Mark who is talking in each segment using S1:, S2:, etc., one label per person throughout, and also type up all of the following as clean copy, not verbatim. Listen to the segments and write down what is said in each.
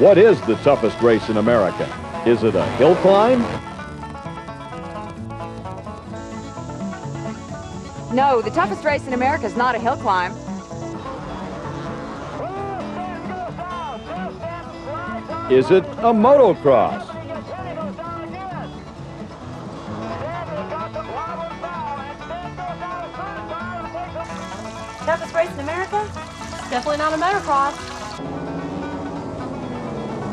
S1: What is the toughest race in America? Is it a hill climb?
S2: No, the toughest race in America is not a hill climb.
S1: Is it a motocross?
S3: Toughest race in America? Definitely not a motocross.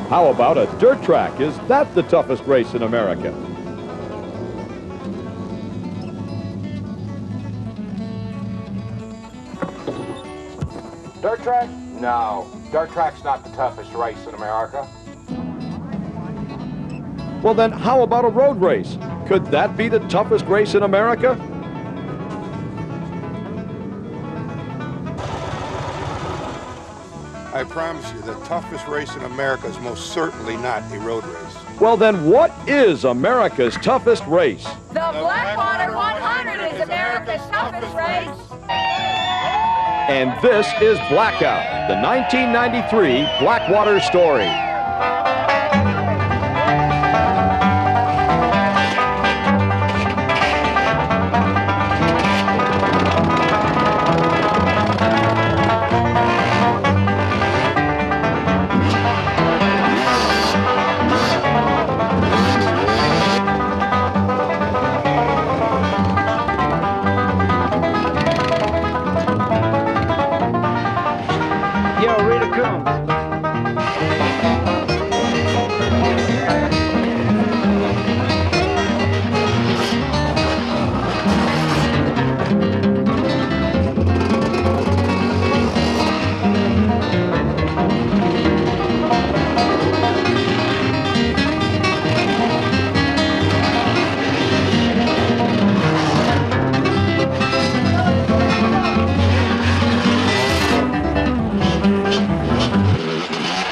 S1: How about a dirt track? Is that the toughest race in America?
S4: Dirt track? No. Dirt track's not the toughest race in America.
S1: Well then, how about a road race? Could that be the toughest race in America?
S5: I promise you, the toughest race in America is most certainly not a road race.
S1: Well then, what is America's toughest race?
S2: The Blackwater 100 is America's toughest race.
S1: And this is Blackout, the 1993 Blackwater story.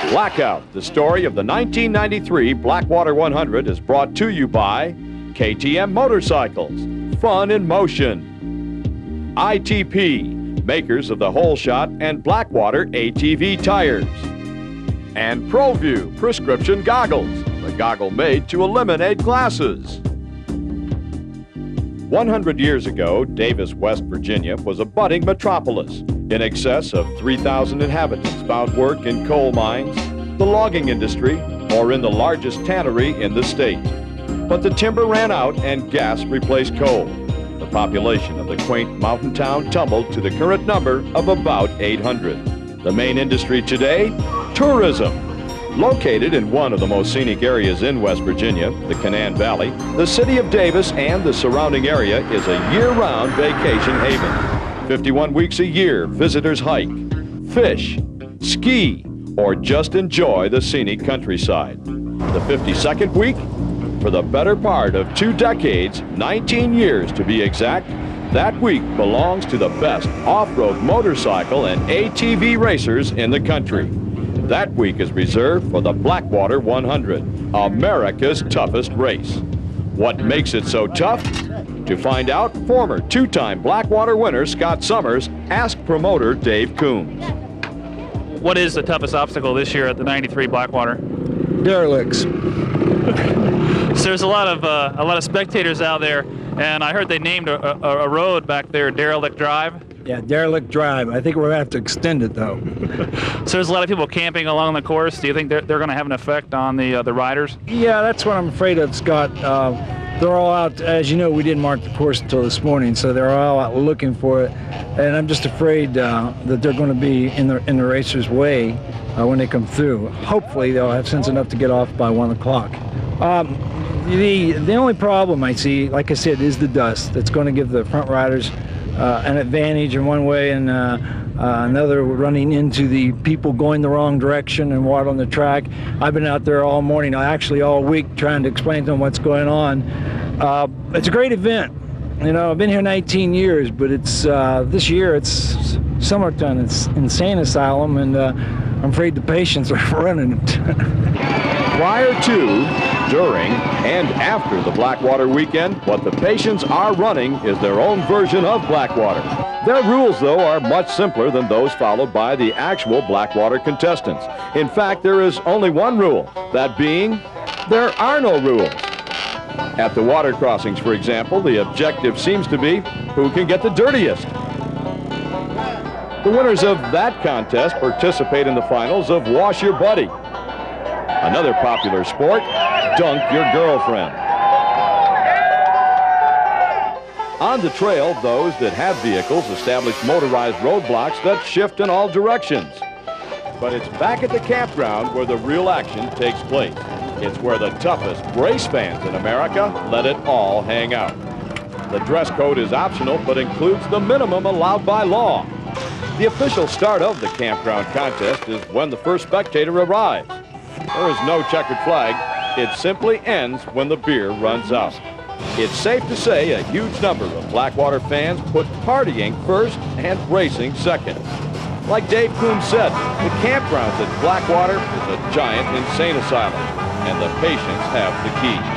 S1: Blackout, the story of the 1993 Blackwater 100 is brought to you by KTM Motorcycles, Fun in Motion, ITP, makers of the Whole Shot and Blackwater ATV tires, and ProView prescription goggles, the goggle made to eliminate glasses. 100 years ago, Davis, West Virginia was a budding metropolis. In excess of 3,000 inhabitants found work in coal mines, the logging industry, or in the largest tannery in the state. But the timber ran out and gas replaced coal. The population of the quaint mountain town tumbled to the current number of about 800. The main industry today, tourism. Located in one of the most scenic areas in West Virginia, the Canaan Valley, the city of Davis and the surrounding area is a year-round vacation haven. 51 weeks a year, visitors hike, fish, ski, or just enjoy the scenic countryside. The 52nd week? For the better part of 2 decades, 19 years to be exact, that week belongs to the best off-road motorcycle and ATV racers in the country. That week is reserved for the Blackwater 100, America's toughest race. What makes it so tough? To find out, former 2-time Blackwater winner Scott Summers asked promoter Dave Coombs.
S6: What is the toughest obstacle this year at the 93 Blackwater?
S7: Derelicts.
S6: So there's a lot of spectators out there, and I heard they named a road back there Derelict Drive.
S7: Yeah, Derelict Drive. I think we're going to have to extend it, though.
S6: So there's a lot of people camping along the course. Do you think they're going to have an effect on the riders?
S7: Yeah, that's what I'm afraid of, Scott. They're all out, as you know, we didn't mark the course until this morning, so they're all out looking for it. And I'm just afraid that they're going to be in the racers' way when they come through. Hopefully, they'll have sense enough to get off by 1 o'clock. The only problem I see, like I said, is the dust. That's going to give the front riders an advantage in one way and another running into the people going the wrong direction and water on the track. I've been out there all morning, actually all week, trying to explain to them what's going on. It's a great event. You know, I've been here 19 years, but it's this year it's summertime. It's insane asylum, and I'm afraid the patients are running it.
S1: Prior to, during, and after the Blackwater weekend, what the patients are running is their own version of Blackwater. Their rules, though, are much simpler than those followed by the actual Blackwater contestants. In fact, there is only one rule, that being, there are no rules. At the water crossings, for example, the objective seems to be who can get the dirtiest. The winners of that contest participate in the finals of Wash Your Buddy. Another popular sport, Dunk Your Girlfriend. On the trail, those that have vehicles establish motorized roadblocks that shift in all directions. But it's back at the campground where the real action takes place. It's where the toughest race fans in America let it all hang out. The dress code is optional, but includes the minimum allowed by law. The official start of the campground contest is when the first spectator arrives. There is no checkered flag. It simply ends when the beer runs out. It's safe to say a huge number of Blackwater fans put partying first and racing second. Like Dave Coombs said, the campgrounds at Blackwater is a giant insane asylum, and the patients have the key.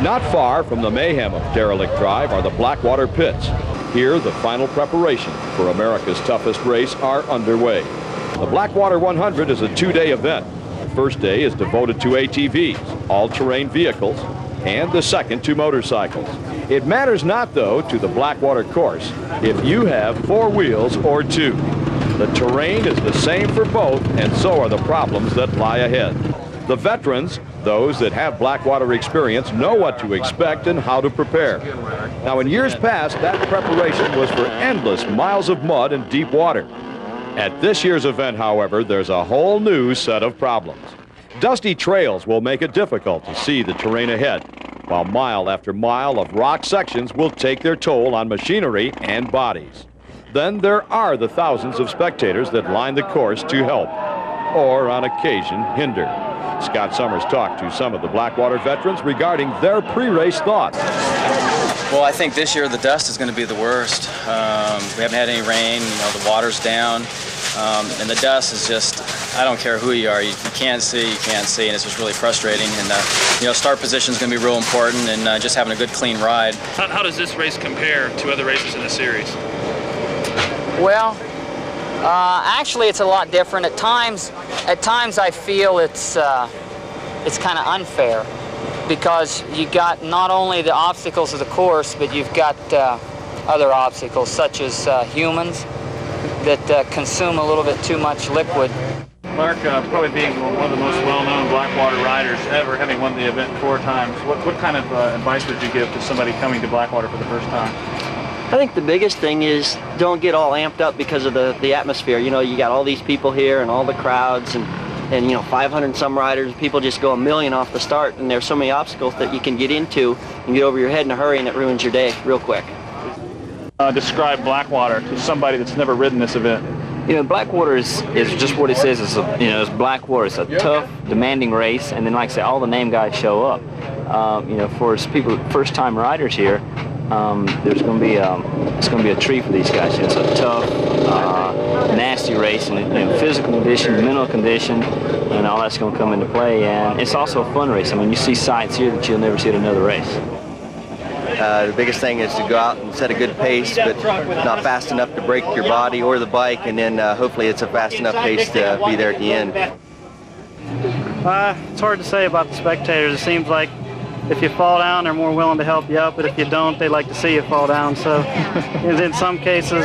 S1: Not far from the mayhem of Derelict Drive are the Blackwater pits. Here, the final preparations for America's toughest race are underway. The Blackwater 100 is a two-day event. The first day is devoted to ATVs, all-terrain vehicles, and the second to motorcycles. It matters not, though, to the Blackwater course if you have four wheels or two. The terrain is the same for both, and so are the problems that lie ahead. The veterans, those that have Blackwater experience, know what to expect and how to prepare. Now, in years past, that preparation was for endless miles of mud and deep water. At this year's event, however, there's a whole new set of problems. Dusty trails will make it difficult to see the terrain ahead, while mile after mile of rock sections will take their toll on machinery and bodies. Then there are the thousands of spectators that line the course to help, or on occasion hinder. Scott Summers talked to some of the Blackwater veterans regarding their pre-race thoughts.
S8: Well, I think this year the dust is going to be the worst. We haven't had any rain, you know, the water's down, and the dust is just, I don't care who you are, you can't see, and it's just really frustrating. And, you know, start position is going to be real important, and just having a good, clean ride.
S6: How does this race compare to other races in the series?
S9: Well, actually, it's a lot different. At times I feel it's kind of unfair, because you got not only the obstacles of the course, but you've got other obstacles, such as humans that consume a little bit too much liquid.
S6: Mark, probably being one of the most well-known Blackwater riders ever, having won the event 4 times, what kind of advice would you give to somebody coming to Blackwater for the first time?
S10: I think the biggest thing is don't get all amped up because of the atmosphere. You know, you got all these people here and all the crowds, and and you know, 500 and some riders, people just go a million off the start, and there's so many obstacles that you can get into and get over your head in a hurry, and it ruins your day real quick.
S6: Describe Blackwater to somebody that's never ridden this event.
S11: You know, Blackwater is just what it says. It's it's Blackwater. It's a tough, demanding race, and then, like I say, all the name guys show up. You know, for people, first-time riders here, there's going to be it's going to be a treat for these guys. It's a tough, nasty race, and you know, physical condition, mental condition, and all that's going to come into play. And it's also a fun race. I mean, you see sights here that you'll never see at another race.
S10: The biggest thing is to go out and set a good pace, but not fast enough to break your body or the bike, and then hopefully it's a fast enough pace to be there at the end.
S12: It's hard to say about the spectators. It seems like if you fall down, they're more willing to help you up, but if you don't, they like to see you fall down. So in some cases,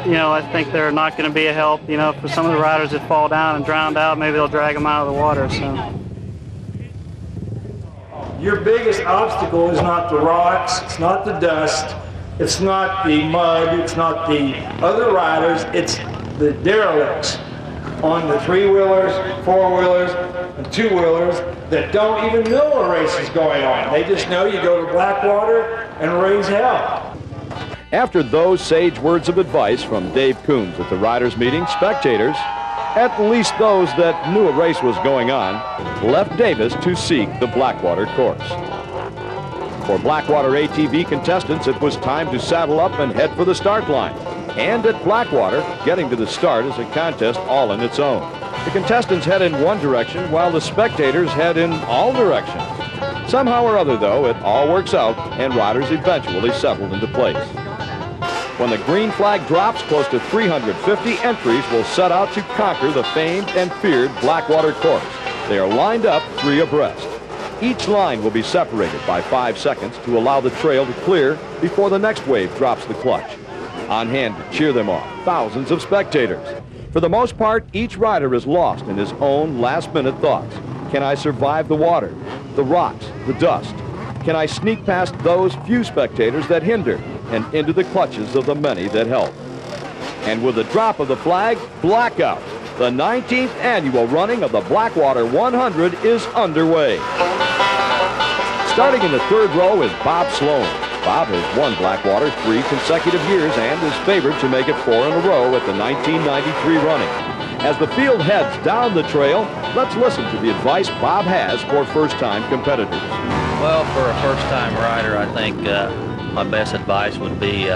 S12: you know, I think they're not going to be a help. You know, for some of the riders that fall down and drowned out, maybe they'll drag them out of the water. So.
S7: Your biggest obstacle is not the rocks, it's not the dust, it's not the mud, it's not the other riders, it's the derelicts on the three-wheelers, four-wheelers, and two-wheelers that don't even know a race is going on. They just know you go to Blackwater and raise hell.
S1: After those sage words of advice from Dave Coombs at the riders' meeting, spectators, at least those that knew a race was going on, left Davis to seek the Blackwater course. For Blackwater ATV contestants, it was time to saddle up and head for the start line. And at Blackwater, getting to the start is a contest all in its own. The contestants head in one direction while the spectators head in all directions. Somehow or other, though, it all works out and riders eventually settle into place. When the green flag drops, close to 350 entries will set out to conquer the famed and feared Blackwater course. They are lined up 3 abreast. Each line will be separated by 5 seconds to allow the trail to clear before the next wave drops the clutch. On hand to cheer them on, thousands of spectators. For the most part, each rider is lost in his own last-minute thoughts. Can I survive the water, the rocks, the dust? Can I sneak past those few spectators that hinder and into the clutches of the many that help? And with the drop of the flag, blackout. The 19th annual running of the Blackwater 100 is underway. Starting in the third row is Bob Sloan. Bob has won Blackwater 3 consecutive years and is favored to make it 4 in a row at the 1993 running. As the field heads down the trail, let's listen to the advice Bob has for first-time competitors.
S13: Well, for a first-time rider, I think my best advice would be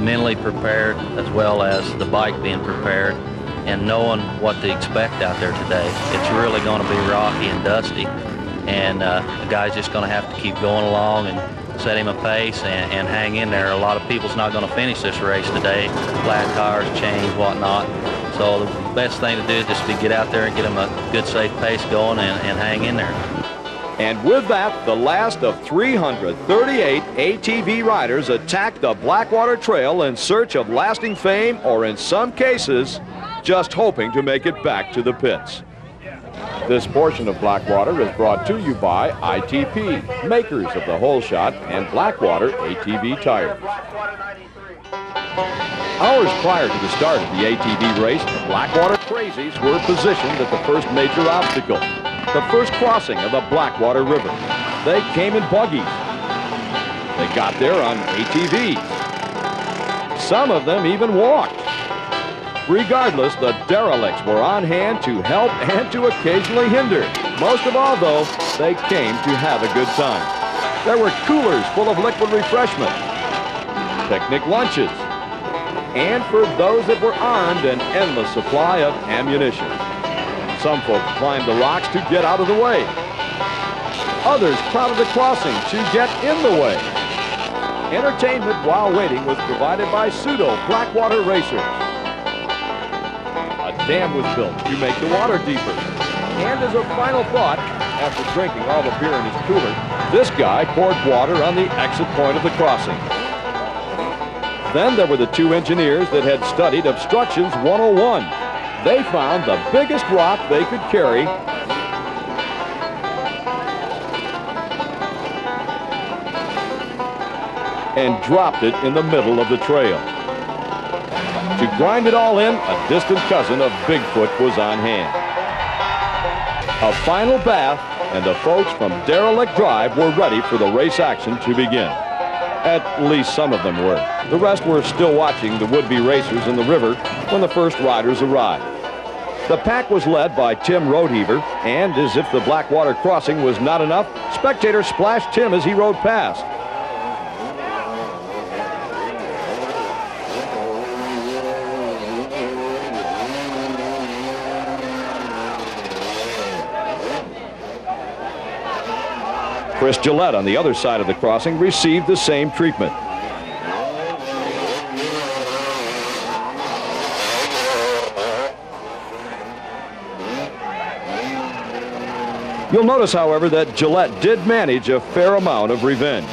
S13: mentally prepared, as well as the bike being prepared, and knowing what to expect out there today. It's really going to be rocky and dusty, and the guy's just going to have to keep going along and set him a pace and hang in there. A lot of people's not going to finish this race today. Flat tires, chains, whatnot. So the best thing to do is just to get out there and get him a good, safe pace going and hang in there.
S1: And with that, the last of 338 ATV riders attack the Blackwater Trail in search of lasting fame, or in some cases, just hoping to make it back to the pits. This portion of Blackwater is brought to you by ITP, makers of the Whole Shot and Blackwater ATV tires. Hours prior to the start of the ATV race, the Blackwater Crazies were positioned at the first major obstacle, the first crossing of the Blackwater River. They came in buggies. They got there on ATVs. Some of them even walked. Regardless, the derelicts were on hand to help and to occasionally hinder. Most of all, though, they came to have a good time. There were coolers full of liquid refreshment, picnic lunches, and for those that were armed, an endless supply of ammunition. Some folks climbed the rocks to get out of the way. Others crowded the crossing to get in the way. Entertainment while waiting was provided by pseudo Blackwater racers. A dam was built to make the water deeper. And as a final thought, after drinking all the beer in his cooler, this guy poured water on the exit point of the crossing. Then there were the 2 engineers that had studied Obstructions 101. They found the biggest rock they could carry and dropped it in the middle of the trail. To grind it all in, a distant cousin of Bigfoot was on hand. A final bath, and the folks from Derelict Drive were ready for the race action to begin. At least some of them were. The rest were still watching the would-be racers in the river when the first riders arrived. The pack was led by Tim Roadheaver, and as if the Blackwater crossing was not enough, spectators splashed Tim as he rode past. Chris Gillette on the other side of the crossing received the same treatment. You'll notice, however, that Gillette did manage a fair amount of revenge.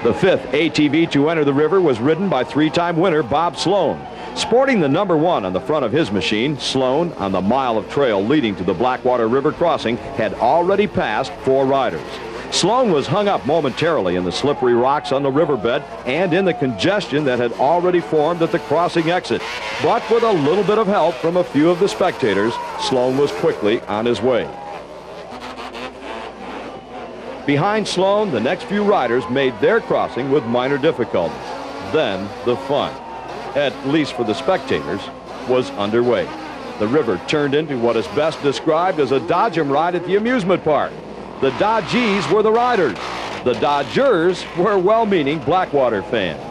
S1: The fifth ATV to enter the river was ridden by three-time winner Bob Sloan. Sporting the number 1 on the front of his machine, Sloan, on the mile of trail leading to the Blackwater River crossing, had already passed 4 riders. Sloan was hung up momentarily in the slippery rocks on the riverbed and in the congestion that had already formed at the crossing exit. But with a little bit of help from a few of the spectators, Sloan was quickly on his way. Behind Sloan, the next few riders made their crossing with minor difficulties. Then the fun, at least for the spectators, was underway. The river turned into what is best described as a Dodge 'em ride at the amusement park. The Dodgies were the riders. The Dodgers were well-meaning Blackwater fans.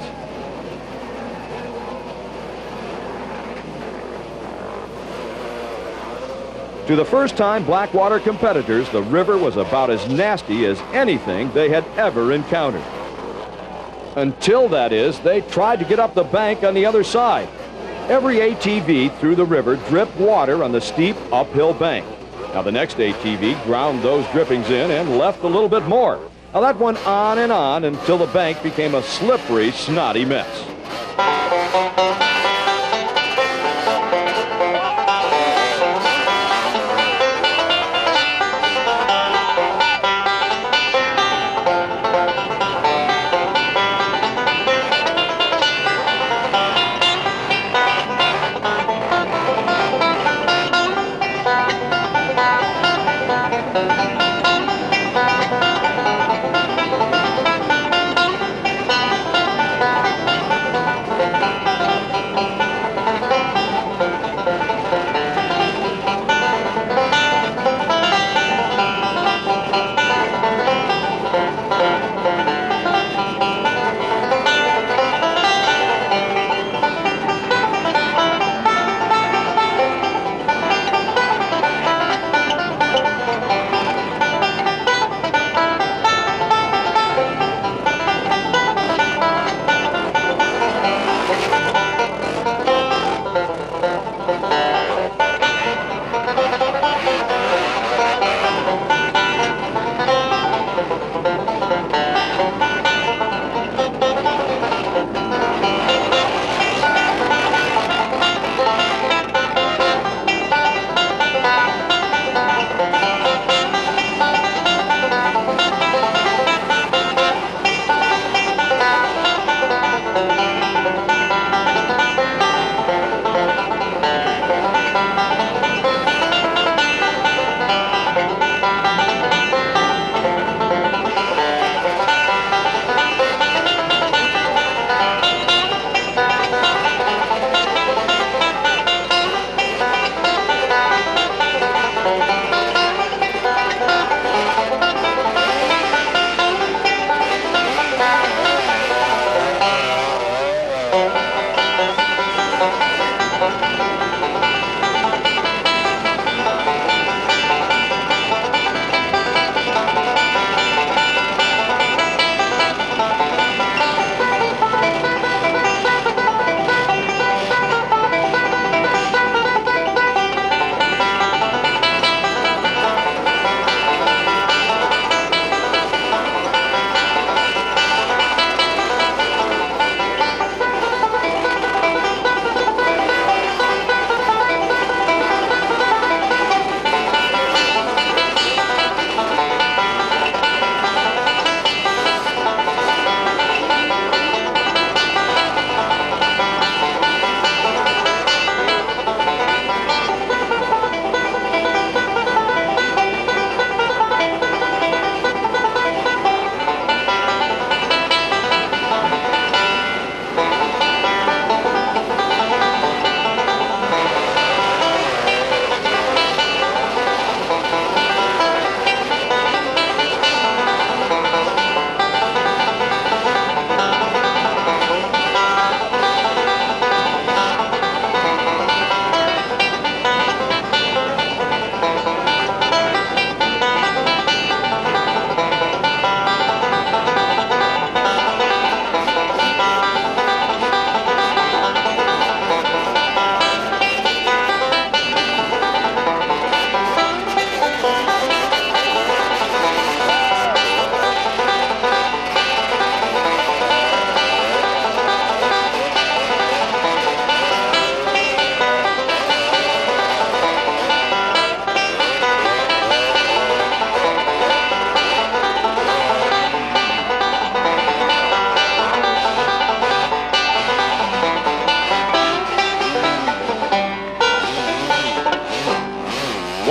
S1: To the first-time Blackwater competitors, the river was about as nasty as anything they had ever encountered. Until, that is, they tried to get up the bank on the other side. Every ATV through the river dripped water on the steep uphill bank. Now, the next ATV ground those drippings in and left a little bit more. Now, that went on and on until the bank became a slippery, snotty mess.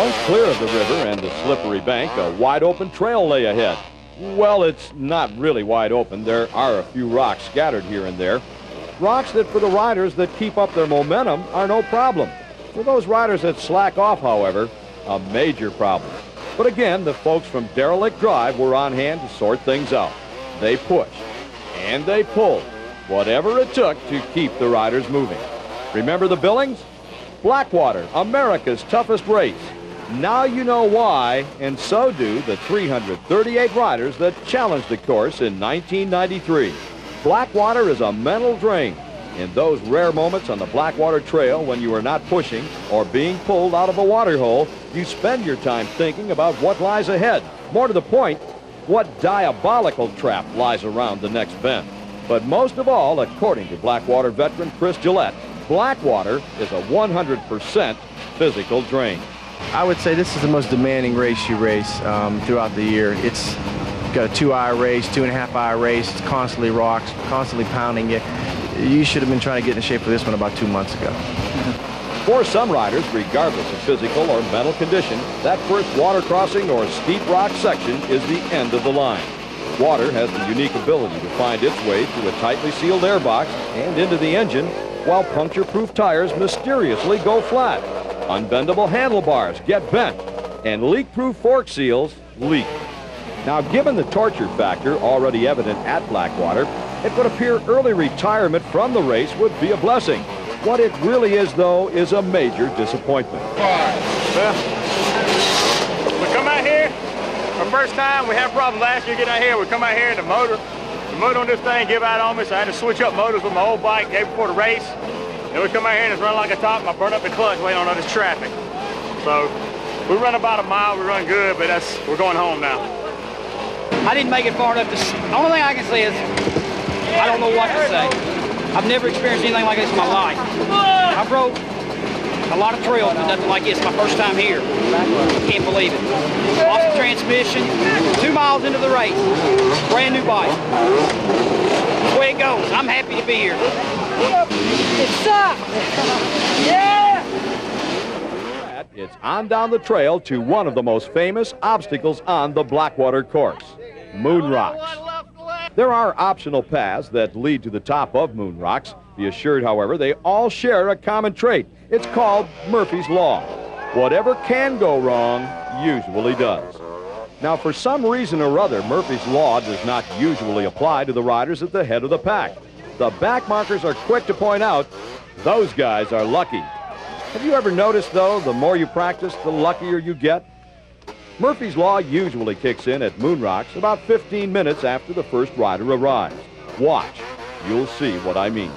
S1: Once clear of the river and the slippery bank, a wide-open trail lay ahead. Well, it's not really wide open. There are a few rocks scattered here and there. Rocks that, for the riders that keep up their momentum, are no problem. For those riders that slack off, however, a major problem. But again, the folks from Derelict Drive were on hand to sort things out. They pushed, and they pulled, whatever it took to keep the riders moving. Remember the billings? Blackwater, America's toughest race. Now you know why, and so do the 338 riders that challenged the course in 1993. Blackwater is a mental drain. In those rare moments on the Blackwater Trail when you are not pushing or being pulled out of a water hole, you spend your time thinking about what lies ahead. More to the point, what diabolical trap lies around the next bend. But most of all, according to Blackwater veteran Chris Gillette, Blackwater is a 100% physical drain.
S10: I would say this is the most demanding race you race throughout the year. It's got a 2-hour race, 2.5-hour race. It's constantly rocks, constantly pounding you. You should have been trying to get in shape for this one about 2 months ago.
S1: For some riders, regardless of physical or mental condition, that first water crossing or steep rock section is the end of the line. Water has the unique ability to find its way through a tightly sealed airbox and into the engine, while puncture-proof tires mysteriously go flat. Unbendable handlebars get bent, and leak-proof fork seals leak. Now, given the torture factor already evident at Blackwater, it would appear early retirement from the race would be a blessing. What it really is, though, is a major disappointment.
S6: Well, we come out here, our first time, we had a problem last year getting out here. We come out here and the motor on this thing give out on me, so I had to switch up motors with my old bike day before the race. And we come out here and it's running like a top, and I burn up the clutch waiting on all this traffic. So we run about a mile, we run good, but we're going home now.
S14: I didn't make it far enough to see. The only thing I can say is I don't know what to say. I've never experienced anything like this in my life. I've rode a lot of trails, but nothing like this. My first time here. Can't believe it. Lost the transmission, 2 miles into the race. Brand new bike. That's the way it goes. I'm happy to be here. It sucks. Yeah!
S1: It's on down the trail to one of the most famous obstacles on the Blackwater course, Moon Rocks. There are optional paths that lead to the top of Moon Rocks. Be assured, however, they all share a common trait. It's called Murphy's Law. Whatever can go wrong usually does. Now, for some reason or other, Murphy's Law does not usually apply to the riders at the head of the pack. The back markers are quick to point out those guys are lucky. Have you ever noticed, though, the more you practice, the luckier you get? Murphy's Law usually kicks in at Moon Rocks about 15 minutes after the first rider arrives. Watch. You'll see what I mean.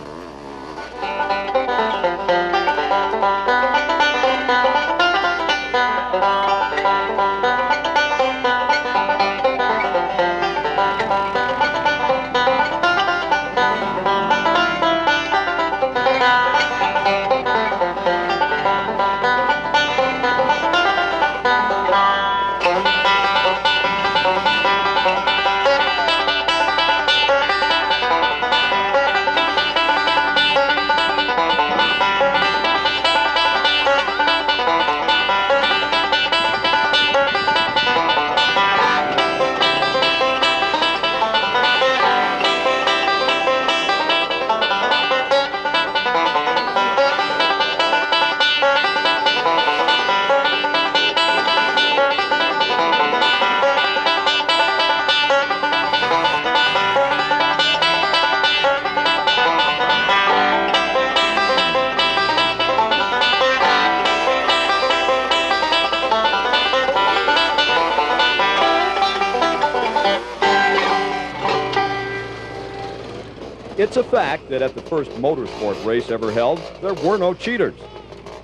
S1: It's a fact that at the first motorsport race ever held, there were no cheaters.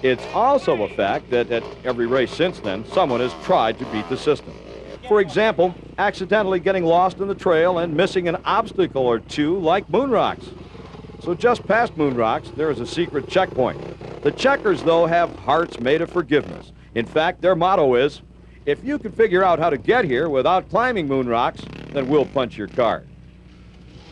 S1: It's also a fact that at every race since then, someone has tried to beat the system. For example, accidentally getting lost in the trail and missing an obstacle or two like Moon Rocks. So just past Moon Rocks, there is a secret checkpoint. The checkers, though, have hearts made of forgiveness. In fact, their motto is, if you can figure out how to get here without climbing Moon Rocks, then we'll punch your card.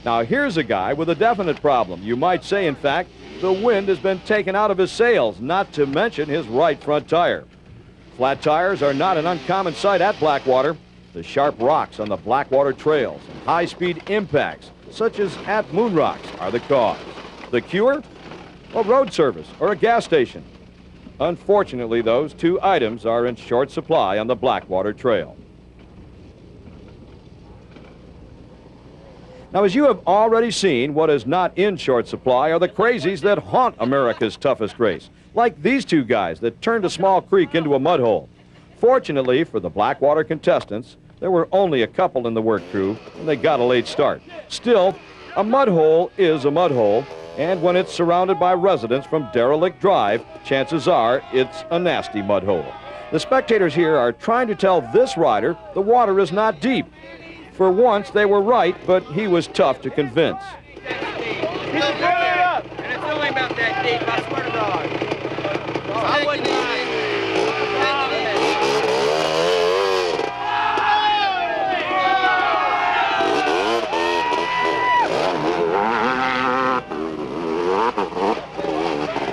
S1: Now, here's a guy with a definite problem. You might say, in fact, the wind has been taken out of his sails, not to mention his right front tire. Flat tires are not an uncommon sight at Blackwater. The sharp rocks on the Blackwater trails and high-speed impacts, such as at Moon Rocks, are the cause. The cure? A road service or a gas station. Unfortunately, those two items are in short supply on the Blackwater Trail. Now, as you have already seen, what is not in short supply are the crazies that haunt America's toughest race, like these two guys that turned a small creek into a mud hole. Fortunately for the Blackwater contestants, there were only a couple in the work crew, and they got a late start. Still, a mud hole is a mud hole, and when it's surrounded by residents from Derelict Drive, chances are it's a nasty mud hole. The spectators here are trying to tell this rider the water is not deep. For once, they were right, but he was tough to convince.
S14: And it's only about that deep, I swear to God. I wouldn't mind.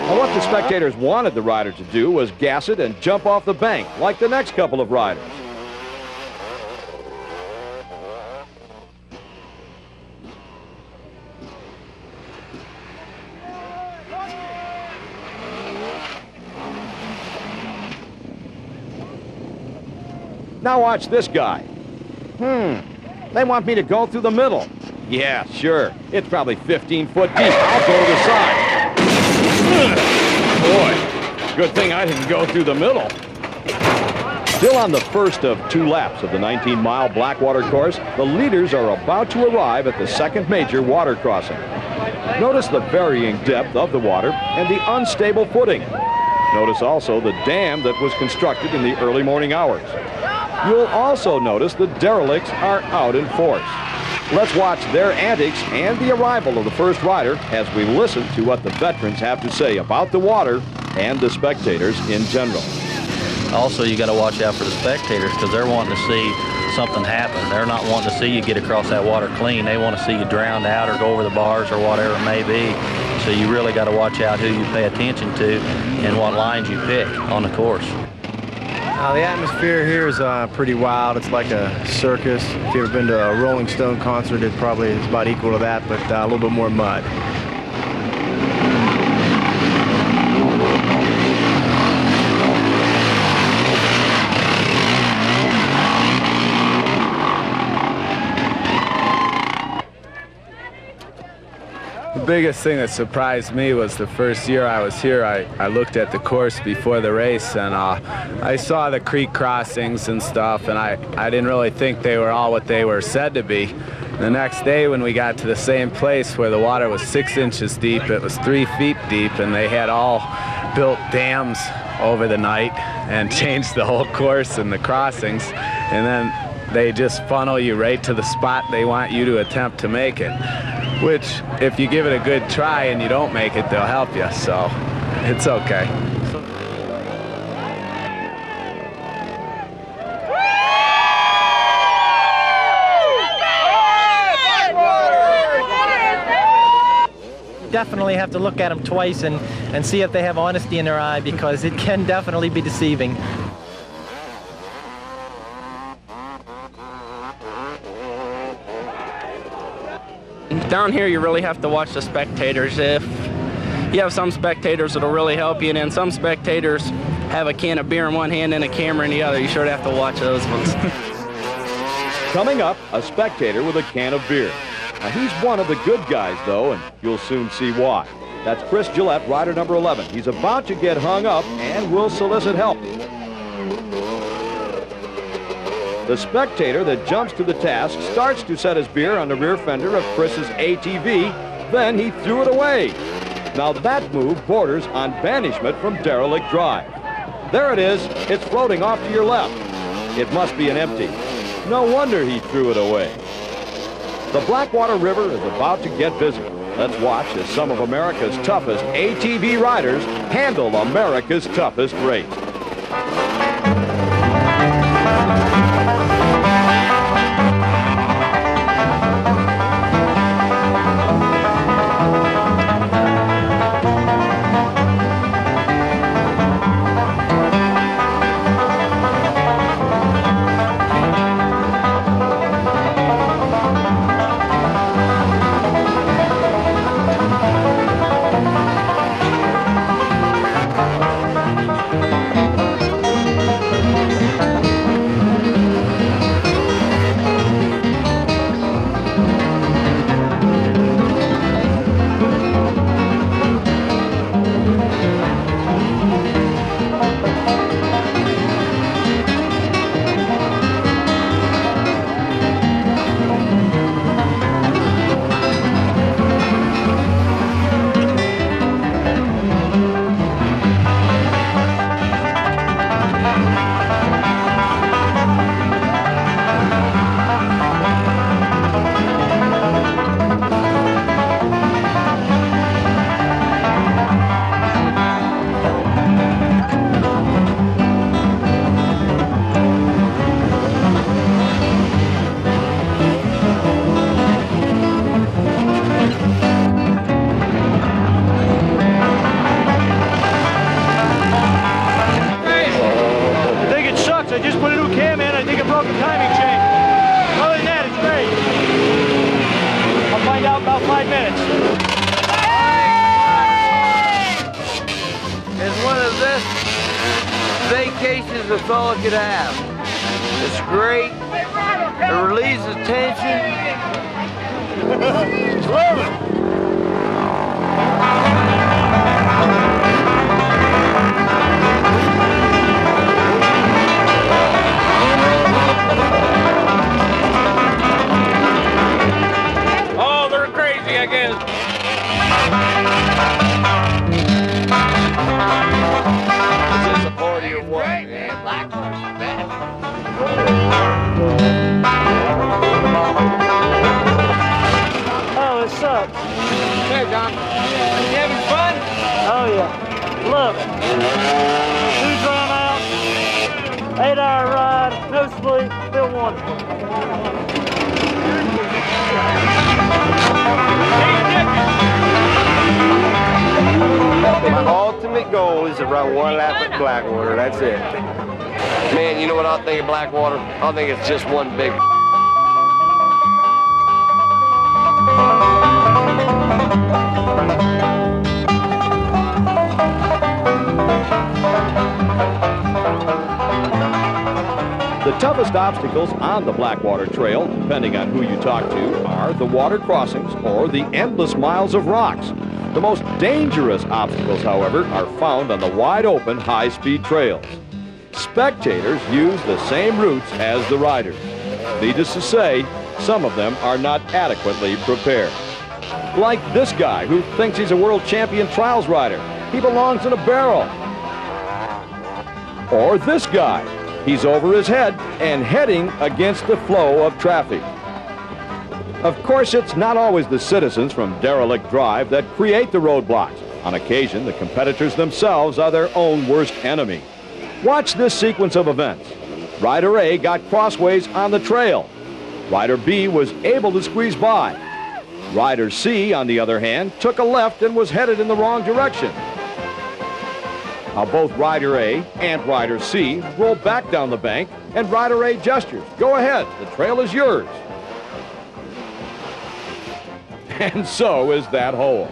S1: Now, what the spectators wanted the rider to do was gas it and jump off the bank, like the next couple of riders. Now watch this guy. They want me to go through the middle. Yeah, sure. It's probably 15 foot deep. I'll go to the side. Boy, good thing I didn't go through the middle. Still on the first of 2 laps of the 19-mile Blackwater course, the leaders are about to arrive at the second major water crossing. Notice the varying depth of the water and the unstable footing. Notice also the dam that was constructed in the early morning hours. You'll also notice the derelicts are out in force. Let's watch their antics and the arrival of the first rider as we listen to what the veterans have to say about the water and the spectators in general.
S13: Also, you got to watch out for the spectators because they're wanting to see something happen. They're not wanting to see you get across that water clean. They want to see you drowned out or go over the bars or whatever it may be. So you really got to watch out who you pay attention to and what lines you pick on the course.
S10: The atmosphere here is pretty wild. It's like a circus. If you've ever been to a Rolling Stone concert, it probably is about equal to that, but a little bit more mud.
S15: The biggest thing that surprised me was the first year I was here, I looked at the course before the race, and I saw the creek crossings and stuff, and I didn't really think they were all what they were said to be. The next day when we got to the same place where the water was 6 inches deep, it was 3 feet deep, and they had all built dams over the night and changed the whole course and the crossings, and then they just funnel you right to the spot they want you to attempt to make it. Which, if you give it a good try and you don't make it, they'll help you, so it's okay.
S16: Definitely have to look at them twice and see if they have honesty in their eye, because it can definitely be deceiving.
S17: Down here, you really have to watch the spectators. If you have some spectators that'll really help you, and then some spectators have a can of beer in one hand and a camera in the other. You sure have to watch those ones.
S1: Coming up, a spectator with a can of beer. Now, he's one of the good guys, though, and you'll soon see why. That's Chris Gillette, rider number 11. He's about to get hung up and will solicit help. The spectator that jumps to the task starts to set his beer on the rear fender of Chris's ATV, then he threw it away. Now that move borders on banishment from Derelict Drive. There it is. It's floating off to your left. It must be an empty. No wonder he threw it away. The Blackwater River is about to get busy. Let's watch as some of America's toughest ATV riders handle America's toughest race.
S6: put a new cam in. I think I broke the timing chain. Other than that, it's great. I'll find out in about 5 minutes.
S18: It's one of the best vacations a fella could have. It's great. It relieves the tension.
S6: Love it.
S18: Oh, they're crazy, I guess. Is this a party or what? Yeah, Blackwater's the best.
S12: Oh, it sucks.
S18: Hey, John. You having fun?
S12: Oh, yeah. Love it. 2 drown out, 8-hour ride, no sleep, feel wonderful.
S18: My ultimate goal is to run 1 lap at Blackwater. That's it. Man, you know what I think of Blackwater? I think it's just one big.
S1: The toughest obstacles on the Blackwater Trail, depending on who you talk to, are the water crossings or the endless miles of rocks. The most dangerous obstacles, however, are found on the wide-open, high-speed trails. Spectators use the same routes as the riders. Needless to say, some of them are not adequately prepared. Like this guy who thinks he's a world champion trials rider. He belongs in a barrel. Or this guy. He's over his head and heading against the flow of traffic. Of course, it's not always the citizens from Derelict Drive that create the roadblocks. On occasion, the competitors themselves are their own worst enemy. Watch this sequence of events. Rider A got crossways on the trail. Rider B was able to squeeze by. Rider C, on the other hand, took a left and was headed in the wrong direction. Now both Rider A and Rider C roll back down the bank, and Rider A gestures. Go ahead, the trail is yours. And so is that hole.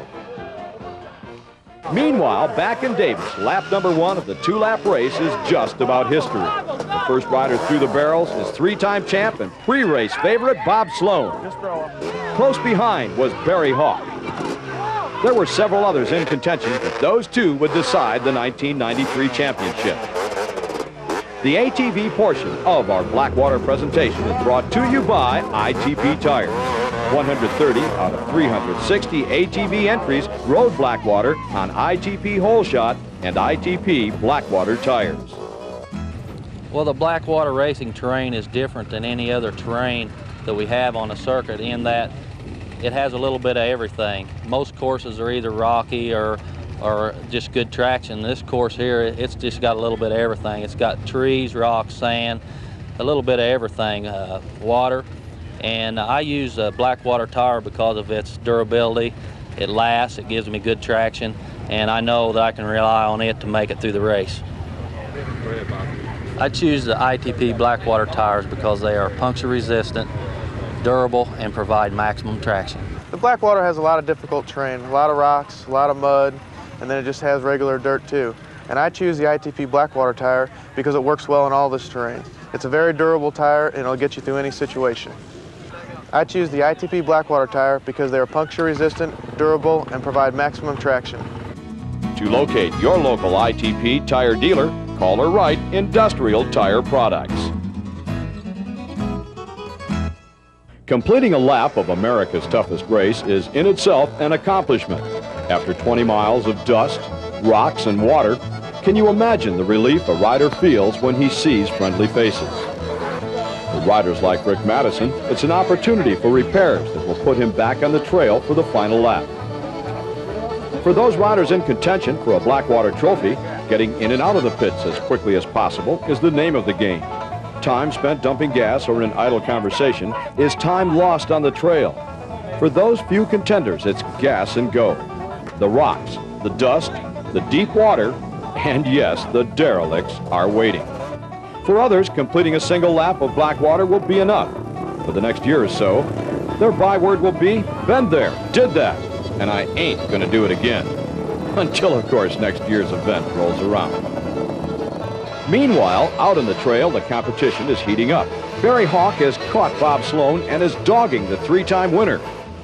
S1: Meanwhile, back in Davis, lap number 1 of the 2-lap race is just about history. The first rider through the barrels is 3-time champ and pre-race favorite Bob Sloan. Close behind was Barry Hawk. There were several others in contention, but those two would decide the 1993 championship. The ATV portion of our Blackwater presentation is brought to you by ITP Tires. 130 out of 360 ATV entries rode Blackwater on ITP Hole Shot and ITP Blackwater tires.
S13: Well, the Blackwater racing terrain is different than any other terrain that we have on the circuit in that it has a little bit of everything. Most courses are either rocky or just good traction. This course here, it's just got a little bit of everything. It's got trees, rocks, sand, a little bit of everything, water. And I use a Blackwater tire because of its durability. It lasts, it gives me good traction, and I know that I can rely on it to make it through the race.
S18: Go ahead, Bob.
S13: I choose the ITP Blackwater tires because they are puncture resistant, durable, and provide maximum traction.
S19: The Blackwater has a lot of difficult terrain, a lot of rocks, a lot of mud, and then it just has regular dirt too. And I choose the ITP Blackwater tire because it works well in all this terrain. It's a very durable tire and it'll get you through any situation. I choose the ITP Blackwater tire because they are puncture resistant, durable, and provide maximum traction.
S1: To locate your local ITP tire dealer, call or write Industrial Tire Products. Completing a lap of America's toughest race is in itself an accomplishment. After 20 miles of dust, rocks, and water, can you imagine the relief a rider feels when he sees friendly faces? For riders like Rick Madison, it's an opportunity for repairs that will put him back on the trail for the final lap. For those riders in contention for a Blackwater trophy, getting in and out of the pits as quickly as possible is the name of the game. Time spent dumping gas or in idle conversation is time lost on the trail. For those few contenders, it's gas and go. The rocks, the dust, the deep water, and yes, the derelicts are waiting. For others, completing a single lap of Blackwater will be enough. For the next year or so, their byword will be, been there, did that, and I ain't gonna do it again. Until, of course, next year's event rolls around. Meanwhile, out on the trail, the competition is heating up. Barry Hawk has caught Bob Sloan and is dogging the three-time winner.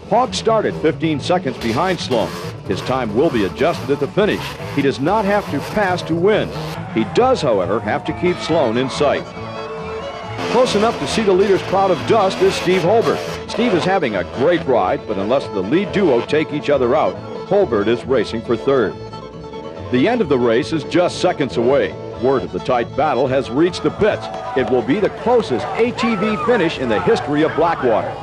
S1: Hawk started 15 seconds behind Sloan. His time will be adjusted at the finish. He does not have to pass to win. He does, however, have to keep Sloan in sight. Close enough to see the leader's cloud of dust is Steve Holbert. Steve is having a great ride, but unless the lead duo take each other out, Holbert is racing for third. The end of the race is just seconds away. Word of the tight battle has reached the pits. It will be the closest ATV finish in the history of Blackwater.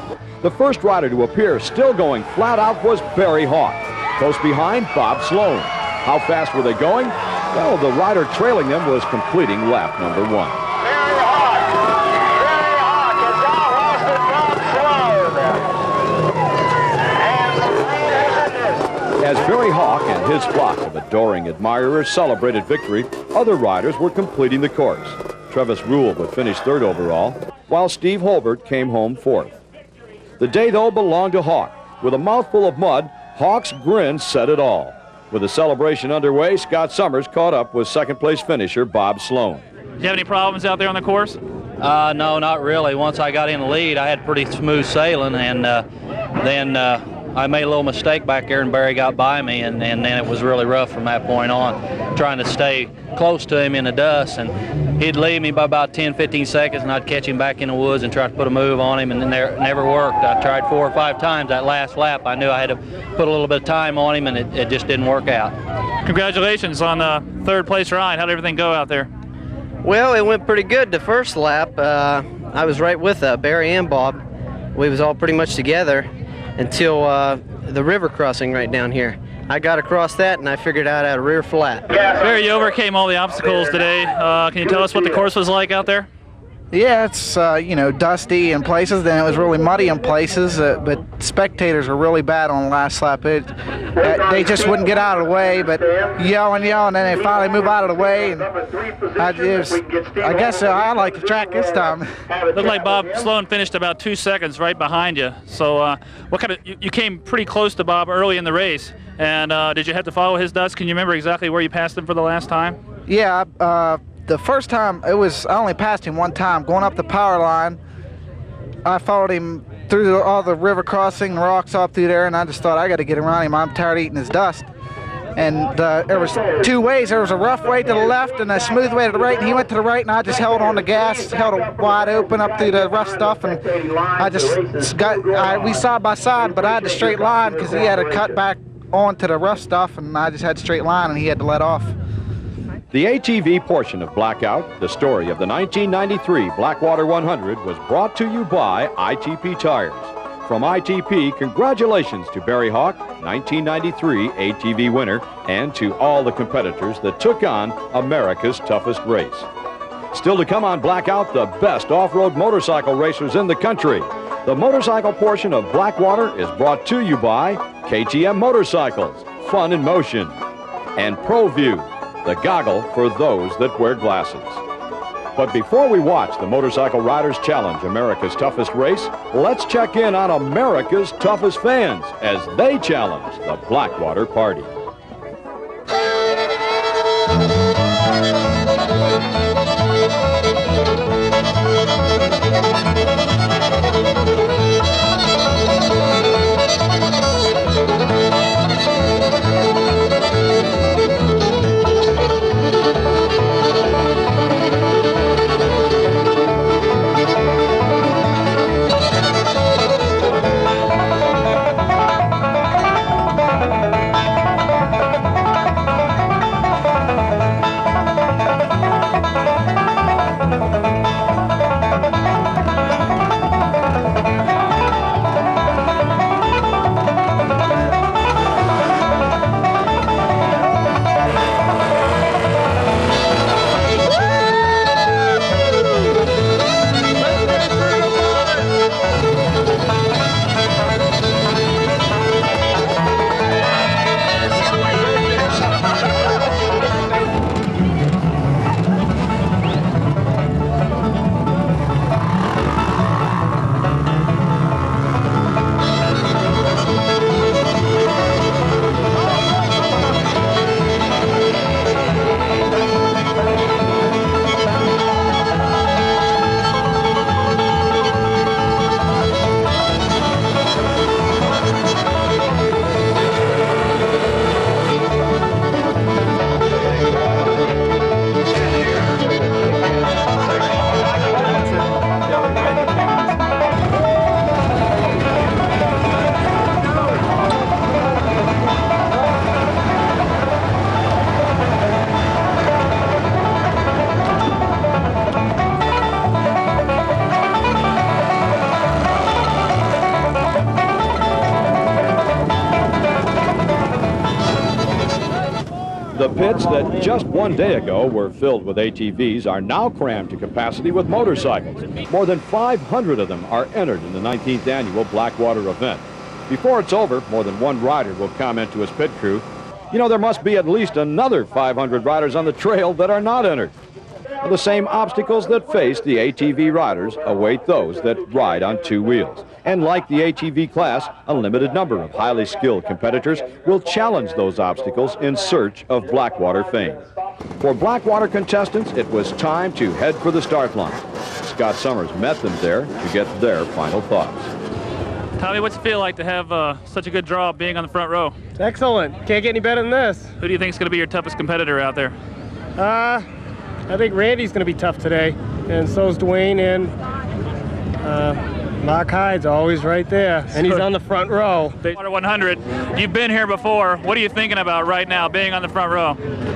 S1: The first rider to appear still going flat out was Barry Hawk. Close behind, Bob Sloan. How fast were they going? Well, the rider trailing them was completing lap number 1. As Barry Hawk and his flock of adoring admirers celebrated victory, other riders were completing the course. Travis Rule would finish third overall, while Steve Holbert came home fourth. The day, though, belonged to Hawk. With a mouthful of mud, Hawk's grin said it all. With the celebration underway, Scott Summers caught up with second-place finisher Bob Sloan.
S20: Did you have any problems out there on the course?
S13: No, not really. Once I got in the lead, I had pretty smooth sailing, and then I made a little mistake back there, and Barry got by me, and then it was really rough from that point on, trying to stay close to him in the dust. And he'd leave me by about 10, 15 seconds, and I'd catch him back in the woods and try to put a move on him, and it never worked. I tried 4 or 5 times that last lap. I knew I had to put a little bit of time on him, and it just didn't work out.
S20: Congratulations on the third place ride. How did everything go out there?
S21: Well, it went pretty good the first lap. I was right with Barry and Bob. We was all pretty much together until the river crossing right down here. I got across that and I figured out how to rear flat.
S20: Barry, you overcame all the obstacles today. Can you tell us what the course was like out there?
S22: Yeah, it's you know, dusty in places, then it was really muddy in places, but spectators were really bad on the last lap. They just wouldn't get out of the way, but yelling, and then they finally move out of the way. And I guess I like the track this time.
S20: Looked like Bob Sloan finished about 2 seconds right behind you. So you came pretty close to Bob early in the race, and did you have to follow his dust? Can you remember exactly where you passed him for the last time?
S22: Yeah, the first time, I only passed him one time. Going up the power line, I followed him through all the river crossing, rocks up through there, and I just thought, I got to get around him. I'm tired of eating his dust. And there was 2 ways. There was a rough way to the left and a smooth way to the right, and he went to the right, and I just held on the gas, held it wide open up through the rough stuff, and we side by side, but I had the straight line because he had to cut back onto the rough stuff, and I just had straight line, and he had to let off.
S1: The ATV portion of Blackout, the story of the 1993 Blackwater 100, was brought to you by ITP Tires. From ITP, congratulations to Barry Hawk, 1993 ATV winner, and to all the competitors that took on America's toughest race. Still to come on Blackout, the best off-road motorcycle racers in the country. The motorcycle portion of Blackwater is brought to you by KTM Motorcycles, Fun in Motion, and ProView, the goggle for those that wear glasses. But before we watch the Motorcycle Riders Challenge America's Toughest Race, let's check in on America's toughest fans as they challenge the Blackwater Party. pits that just one day ago were filled with ATVs are now crammed to capacity with motorcycles. More than 500 of them are entered in the 19th annual Blackwater event. Before it's over, more than one rider will comment to his pit crew, "You know, there must be at least another 500 riders on the trail that are not entered." The same obstacles that face the ATV riders await those that ride on two wheels. And like the ATV class, a limited number of highly skilled competitors will challenge those obstacles in search of Blackwater fame. For Blackwater contestants, it was time to head for the start line. Scott Summers met them there to get their final thoughts.
S20: Tommy, what's it feel like to have such a good draw being on the front row?
S3: Excellent. Can't get any better than this.
S20: Who do you think is going to be your toughest competitor out there?
S3: I think Randy's going to be tough today, and so's Dwayne, and Mark Hyde's always right there, and he's on the front row.
S20: Blackwater 100, you've been here before. What are you thinking about right now, being on the front row?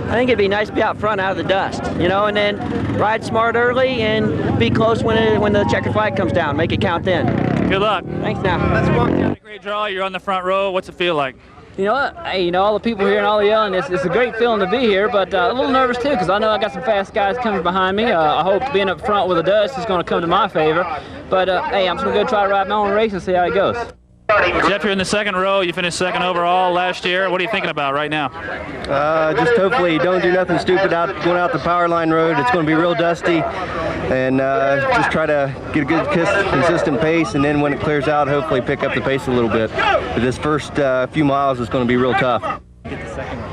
S4: I think it'd be nice to be out front out of the dust, you know, and then ride smart early and be close when the checkered flag comes down. Make it count then.
S20: Good luck.
S4: Thanks now. Let's walk.
S20: Great draw. You're on the front row. What's it feel like?
S23: You know what? Hey, you know, all the people here and all the yelling, it's a great feeling to be here, but a little nervous too, because I know I got some fast guys coming behind me. I hope being up front with the dust is going to come to my favor. But hey, I'm just going to go try to ride my own race and see how it goes.
S20: Jeff, you're in the second row. You finished second overall last year. What are you thinking about right now?
S10: Just hopefully don't do nothing stupid going out the power line road. It's going to be real dusty, and just try to get a good consistent pace, and then when it clears out, hopefully pick up the pace a little bit. But this first few miles is going to be real tough.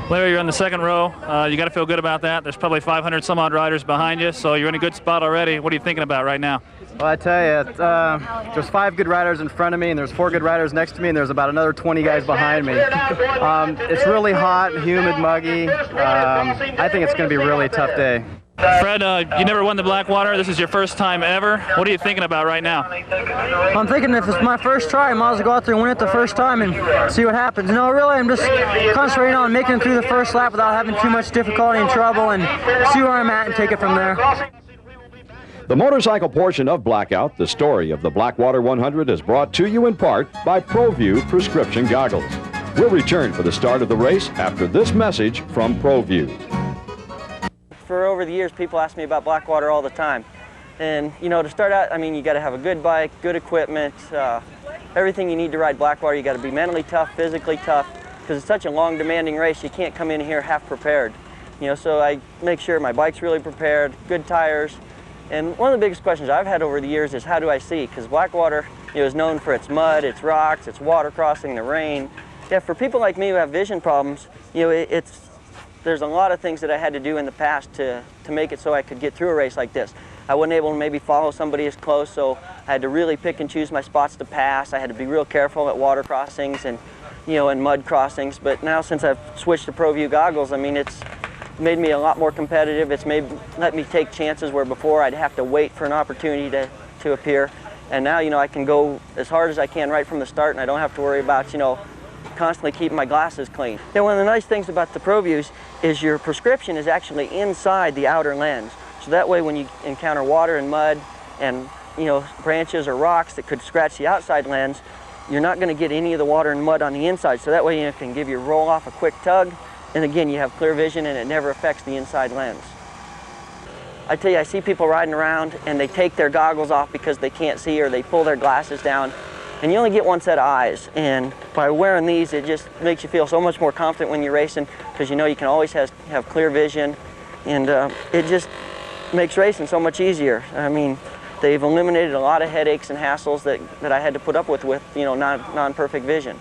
S20: Larry, you're in the second row. You got to feel good about that. There's probably 500 some odd riders behind you, so you're in a good spot already. What are you thinking about right now?
S10: Well, I tell you, there's 5 good riders in front of me, and there's 4 good riders next to me, and there's about another 20 guys behind me. It's really hot, humid, muggy. I think it's going to be a really tough day.
S20: Fred, you never won the Blackwater. This is your first time ever. What are you thinking about right now?
S21: I'm thinking if it's my first try, I might as well go out there and win it the first time and see what happens. No, really, I'm just concentrating on making it through the first lap without having too much difficulty and trouble, and see where I'm at and take it from there.
S1: The motorcycle portion of Blackout, the story of the Blackwater 100, is brought to you in part by ProView prescription goggles. We'll return for the start of the race after this message from ProView.
S4: For over the years, people ask me about Blackwater all the time. And, you know, to start out, I mean, you got to have a good bike, good equipment, everything you need to ride Blackwater. You got to be mentally tough, physically tough, because it's such a long, demanding race. You can't come in here half prepared. You know, so I make sure my bike's really prepared, good tires. And one of the biggest questions I've had over the years is how do I see? Because Blackwater, you know, is known for its mud, its rocks, its water crossing, the rain. Yeah, for people like me who have vision problems, you know, there's a lot of things that I had to do in the past to make it so I could get through a race like this. I wasn't able to maybe follow somebody as close, so I had to really pick and choose my spots to pass. I had to be real careful at water crossings and, you know, and mud crossings. But now since I've switched to ProView goggles, I mean, it's made me a lot more competitive. It's let me take chances where before I'd have to wait for an opportunity to appear. And now, you know, I can go as hard as I can right from the start, and I don't have to worry about, you know, constantly keeping my glasses clean. Yeah, one of the nice things about the ProViews is your prescription is actually inside the outer lens. So that way when you encounter water and mud and, you know, branches or rocks that could scratch the outside lens, you're not going to get any of the water and mud on the inside. So that way you can give your roll off a quick tug, and again, you have clear vision and it never affects the inside lens. I tell you, I see people riding around and they take their goggles off because they can't see, or they pull their glasses down, and you only get one set of eyes. And by wearing these, it just makes you feel so much more confident when you're racing, because you know you can always have clear vision, and it just makes racing so much easier. I mean, they've eliminated a lot of headaches and hassles that I had to put up with you know, non-perfect vision.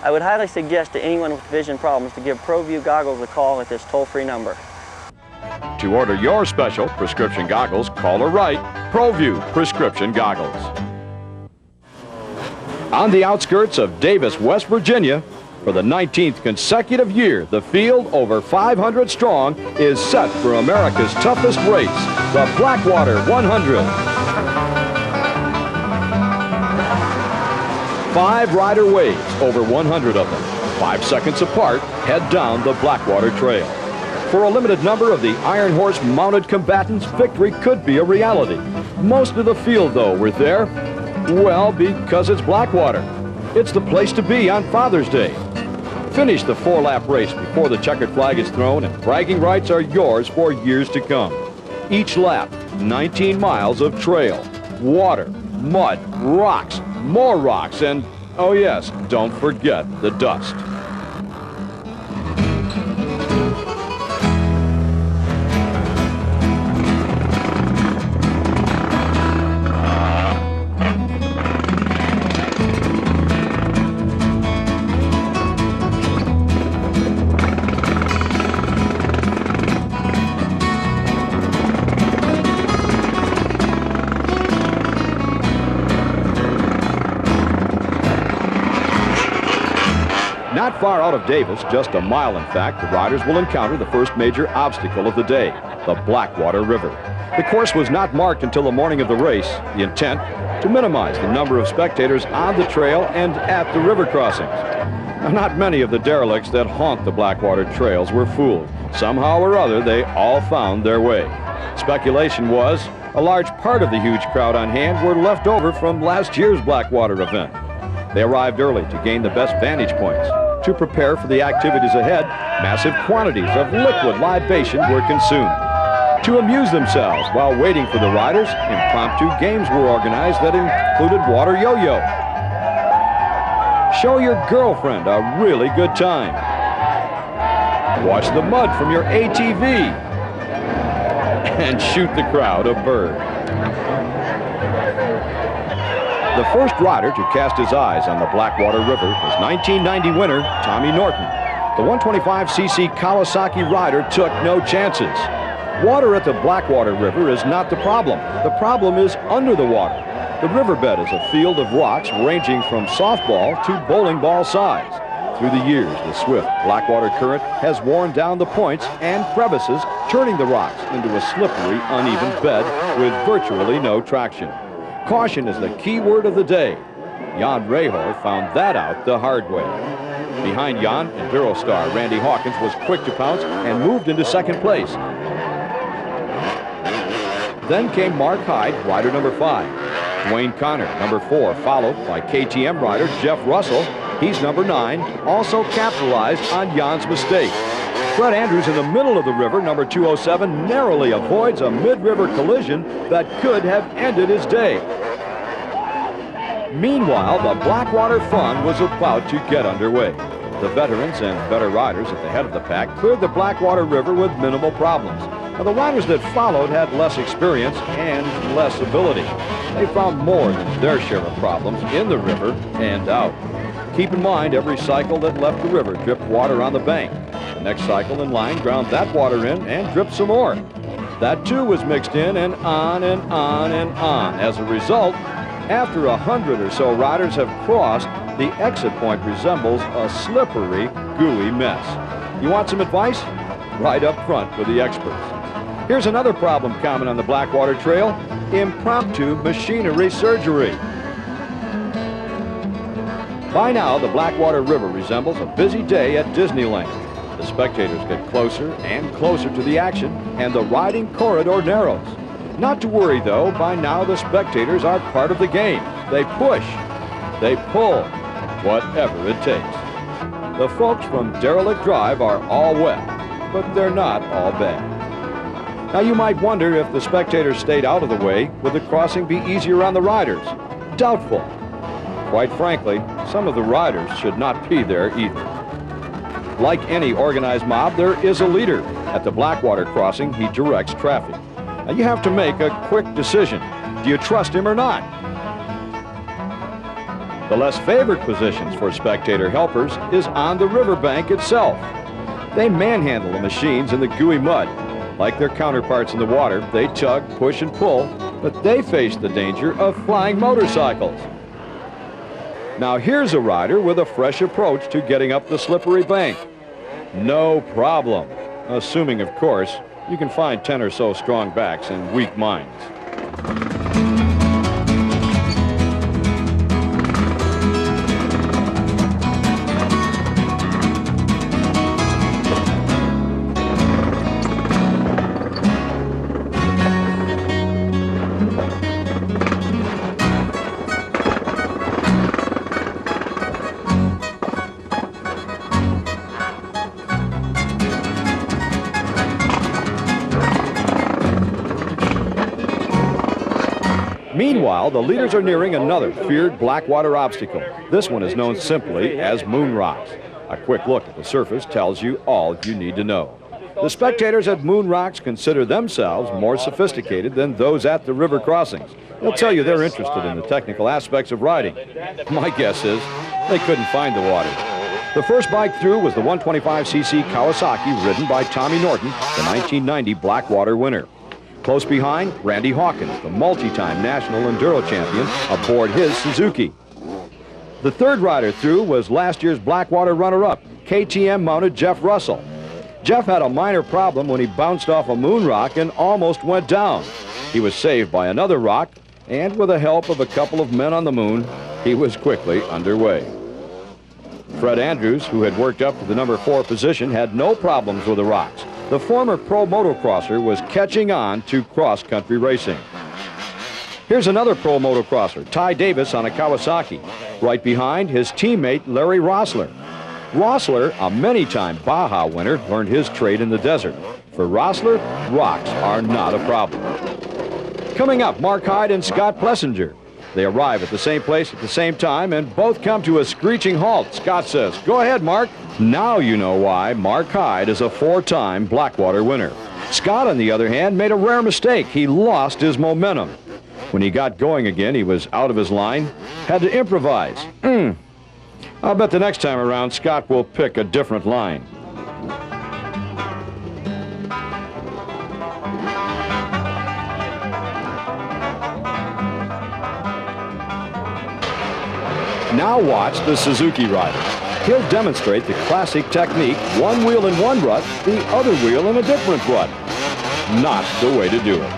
S4: I would highly suggest to anyone with vision problems to give ProView goggles a call at this toll-free number.
S1: To order your special prescription goggles, call or write ProView prescription goggles. On the outskirts of Davis, West Virginia, for the 19th consecutive year, the field, over 500 strong, is set for America's toughest race, the Blackwater 100. 5 rider waves, over 100 of them, 5 seconds apart, head down the Blackwater Trail. For a limited number of the Iron Horse mounted combatants, victory could be a reality. Most of the field, though, were there, well, because it's Blackwater. It's the place to be on Father's Day. Finish the 4-lap race before the checkered flag is thrown, and bragging rights are yours for years to come. Each lap, 19 miles of trail, water, mud, rocks, more rocks, and, oh yes, don't forget the dust. Not far out of Davis, just a mile in fact, the riders will encounter the first major obstacle of the day, the Blackwater River. The course was not marked until the morning of the race, the intent to minimize the number of spectators on the trail and at the river crossings. Now, not many of the derelicts that haunt the Blackwater trails were fooled. Somehow or other, they all found their way. Speculation was a large part of the huge crowd on hand were left over from last year's Blackwater event. They arrived early to gain the best vantage points. To prepare for the activities ahead, massive quantities of liquid libation were consumed. To amuse themselves while waiting for the riders, impromptu games were organized that included water yo-yo. Show your girlfriend a really good time. Watch the mud from your ATV. And shoot the crowd a bird. The first rider to cast his eyes on the Blackwater River was 1990 winner Tommy Norton. The 125cc Kawasaki rider took no chances. Water at the Blackwater River is not the problem. The problem is under the water. The riverbed is a field of rocks ranging from softball to bowling ball size. Through the years, the swift Blackwater current has worn down the points and crevices, turning the rocks into a slippery, uneven bed with virtually no traction. Caution is the key word of the day. Jan Rehor found that out the hard way. Behind Jan, Enduro star Randy Hawkins was quick to pounce and moved into second place. Then came Mark Hyde, rider number 5. Dwayne Connor, number 4, followed by KTM rider Jeff Russell. He's number 9, also capitalized on Jan's mistake. Fred Andrews in the middle of the river, number 207, narrowly avoids a mid-river collision that could have ended his day. Meanwhile, the Blackwater fun was about to get underway. The veterans and better riders at the head of the pack cleared the Blackwater River with minimal problems. Now, the riders that followed had less experience and less ability. They found more than their share of problems in the river and out. Keep in mind, every cycle that left the river dripped water on the bank. The next cycle in line ground that water in and dripped some more. That too was mixed in and on and on and on. As a result, after 100 or so riders have crossed, the exit point resembles a slippery, gooey mess. You want some advice? Right up front with the experts. Here's another problem common on the Blackwater Trail: impromptu machinery surgery. By now, the Blackwater River resembles a busy day at Disneyland. The spectators get closer and closer to the action, and the riding corridor narrows. Not to worry, though, by now the spectators are part of the game. They push, they pull, whatever it takes. The folks from Derelict Drive are all wet, but they're not all bad. Now, you might wonder if the spectators stayed out of the way, would the crossing be easier on the riders? Doubtful. Quite frankly, some of the riders should not be there either. Like any organized mob, there is a leader. At the Blackwater crossing, he directs traffic. Now, you have to make a quick decision. Do you trust him or not? The less favored positions for spectator helpers is on the riverbank itself. They manhandle the machines in the gooey mud. Like their counterparts in the water, they tug, push, and pull, but they face the danger of flying motorcycles. Now here's a rider with a fresh approach to getting up the slippery bank. No problem, assuming, of course, you can find 10 or so strong backs and weak minds. Meanwhile, the leaders are nearing another feared Blackwater obstacle. This one is known simply as Moon Rocks. A quick look at the surface tells you all you need to know. The spectators at Moon Rocks consider themselves more sophisticated than those at the river crossings. They'll tell you they're interested in the technical aspects of riding. My guess is they couldn't find the water. The first bike through was the 125cc Kawasaki ridden by Tommy Norton, the 1990 Blackwater winner. Close behind, Randy Hawkins, the multi-time national enduro champion, aboard his Suzuki. The third rider through was last year's Blackwater runner-up, KTM-mounted Jeff Russell. Jeff had a minor problem when he bounced off a moon rock and almost went down. He was saved by another rock, and with the help of a couple of men on the moon, he was quickly underway. Fred Andrews, who had worked up to the number 4 position, had no problems with the rocks. The former pro motocrosser was catching on to cross-country racing. Here's another pro motocrosser, Ty Davis on a Kawasaki. Right behind, his teammate, Larry Rossler. Rossler, a many-time Baja winner, learned his trade in the desert. For Rossler, rocks are not a problem. Coming up, Mark Hyde and Scott Plessinger. They arrive at the same place at the same time and both come to a screeching halt. Scott says, "Go ahead, Mark." Now you know why Mark Hyde is a 4-time Blackwater winner. Scott, on the other hand, made a rare mistake. He lost his momentum. When he got going again, he was out of his line, had to improvise. I'll bet the next time around, Scott will pick a different line. Now watch the Suzuki rider. He'll demonstrate the classic technique, one wheel in one rut, the other wheel in a different rut. Not the way to do it.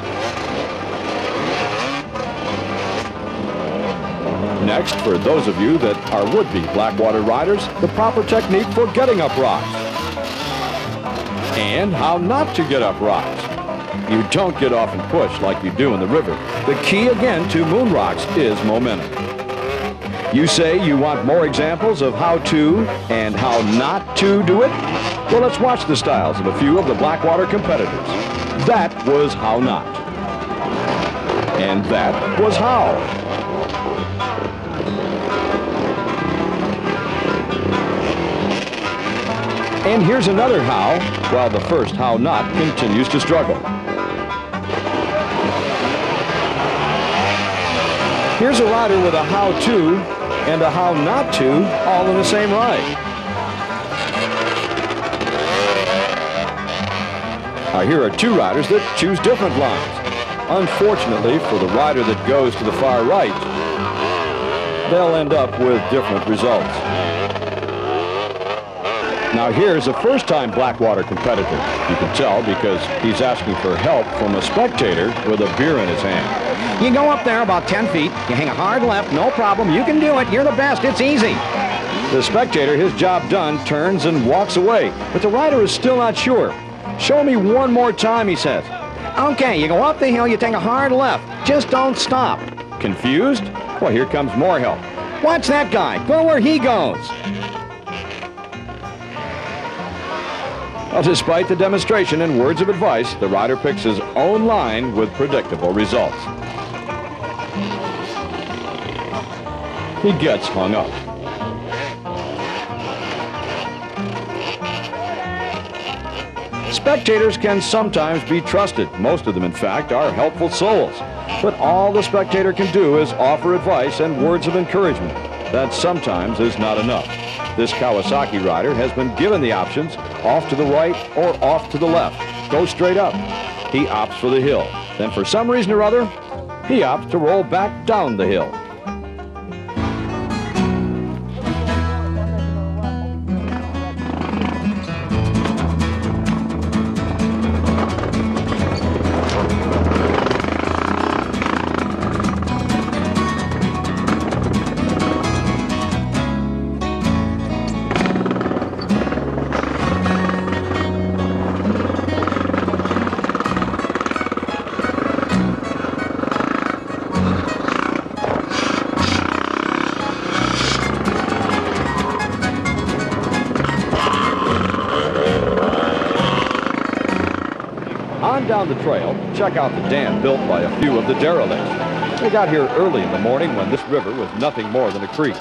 S1: Next, for those of you that are would-be Blackwater riders, the proper technique for getting up rocks. And how not to get up rocks. You don't get off and push like you do in the river. The key again to moon rocks is momentum. You say you want more examples of how to and how not to do it? Well, let's watch the styles of a few of the Blackwater competitors. That was how not. And that was how. And here's another how, while the first how not continues to struggle. Here's a rider with a how to and a how not to all in the same ride. Now here are two riders that choose different lines. Unfortunately for the rider that goes to the far right, they'll end up with different results. Now here's a first-time Blackwater competitor. You can tell because he's asking for help from a spectator with a beer in his hand.
S2: You go up there about 10 feet, you hang a hard left, no problem, you can do it, you're the best, it's easy.
S1: The spectator, his job done, turns and walks away, but the rider is still not sure. "Show me one more time," he says.
S2: Okay, you go up the hill, you take a hard left, just don't stop.
S1: Confused? Well, here comes more help.
S2: Watch that guy, go where he goes.
S1: Well, despite the demonstration and words of advice, the rider picks his own line with predictable results. He gets hung up. Spectators can sometimes be trusted. Most of them, in fact, are helpful souls. But all the spectator can do is offer advice and words of encouragement. That sometimes is not enough. This Kawasaki rider has been given the options, off to the right or off to the left. Go straight up. He opts for the hill. Then for some reason or other, he opts to roll back down the hill. On down the trail, check out the dam built by a few of the derelicts. They got here early in the morning when this river was nothing more than a creek.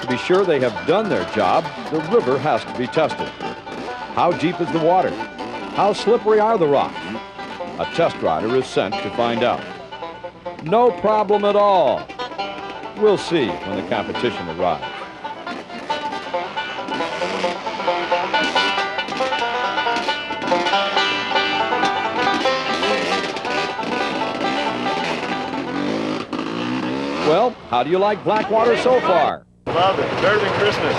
S1: To be sure they have done their job, the river has to be tested. How deep is the water? How slippery are the rocks? A test rider is sent to find out. No problem at all. We'll see when the competition arrives. Well, how do you like Blackwater so far?
S6: Love it. Better than Christmas.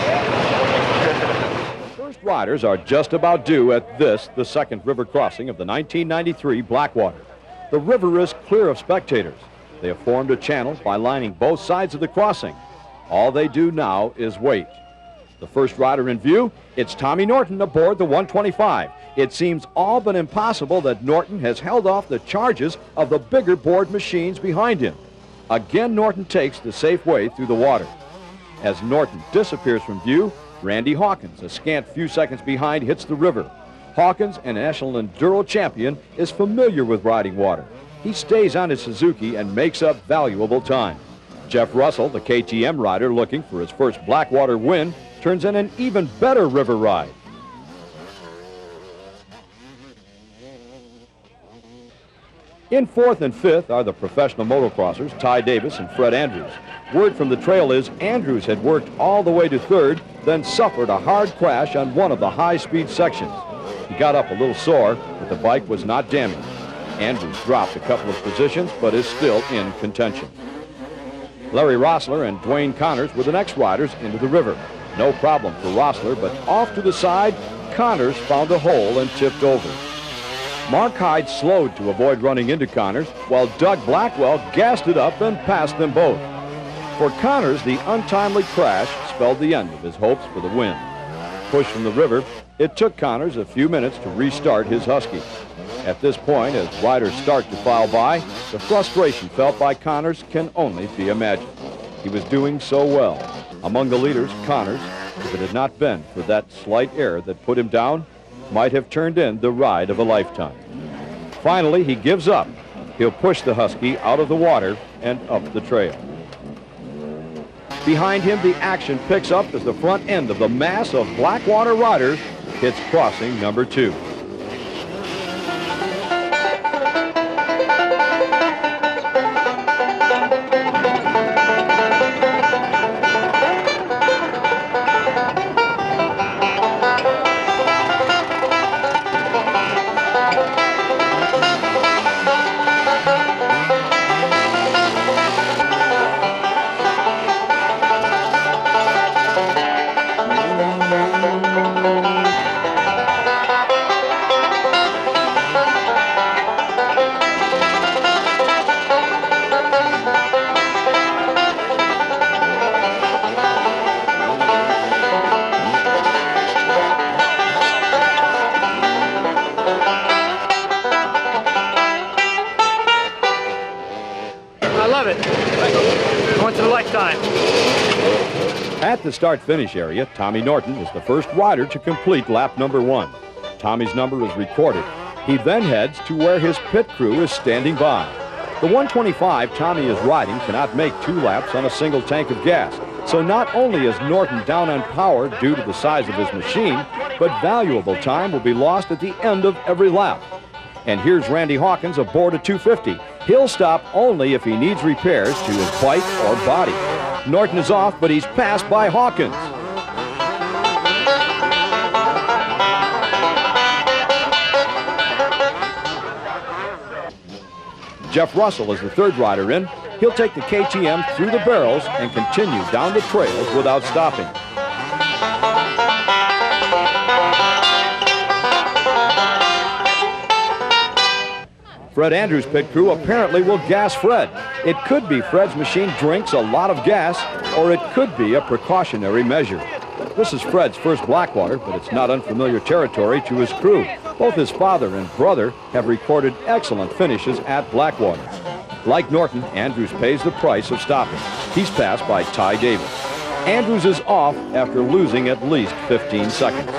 S1: First riders are just about due at this, the second river crossing of the 1993 Blackwater. The river is clear of spectators. They have formed a channel by lining both sides of the crossing. All they do now is wait. The first rider in view, it's Tommy Norton aboard the 125. It seems all but impossible that Norton has held off the charges of the bigger board machines behind him. Again, Norton takes the safe way through the water. As Norton disappears from view, Randy Hawkins, a scant few seconds behind, hits the river. Hawkins, an national enduro champion, is familiar with riding water. He stays on his Suzuki and makes up valuable time. Jeff Russell, the KTM rider looking for his first Blackwater win, turns in an even better river ride. In fourth and fifth are the professional motocrossers Ty Davis and Fred Andrews. Word from the trail is Andrews had worked all the way to third, then suffered a hard crash on one of the high-speed sections. He got up a little sore, but the bike was not damaged. Andrews dropped a couple of positions, but is still in contention. Larry Rossler and Dwayne Connors were the next riders into the river. No problem for Rossler, but off to the side, Connors found a hole and tipped over. Mark Hyde slowed to avoid running into Connors, while Doug Blackwell gassed it up and passed them both. For Connors, the untimely crash spelled the end of his hopes for the win. Pushed from the river, it took Connors a few minutes to restart his Husky. At this point, as riders start to file by, the frustration felt by Connors can only be imagined. He was doing so well. Among the leaders, Connors, if it had not been for that slight error that put him down, might have turned in the ride of a lifetime. Finally, he gives up. He'll push the Husky out of the water and up the trail. Behind him, the action picks up as the front end of the mass of Blackwater riders hits crossing number 2.
S6: Once in a lifetime.
S1: At the start-finish area, Tommy Norton is the first rider to complete lap number 1. Tommy's number is recorded. He then heads to where his pit crew is standing by. The 125 Tommy is riding cannot make 2 laps on a single tank of gas. So not only is Norton down on power due to the size of his machine, but valuable time will be lost at the end of every lap. And here's Randy Hawkins aboard a 250. He'll stop only if he needs repairs to his bike or body. Norton is off, but he's passed by Hawkins. Jeff Russell is the third rider in. He'll take the KTM through the barrels and continue down the trails without stopping. Fred Andrews' pit crew apparently will gas Fred. It could be Fred's machine drinks a lot of gas, or it could be a precautionary measure. This is Fred's first Blackwater, but it's not unfamiliar territory to his crew. Both his father and brother have recorded excellent finishes at Blackwater. Like Norton, Andrews pays the price of stopping. He's passed by Ty Davis. Andrews is off after losing at least 15 seconds.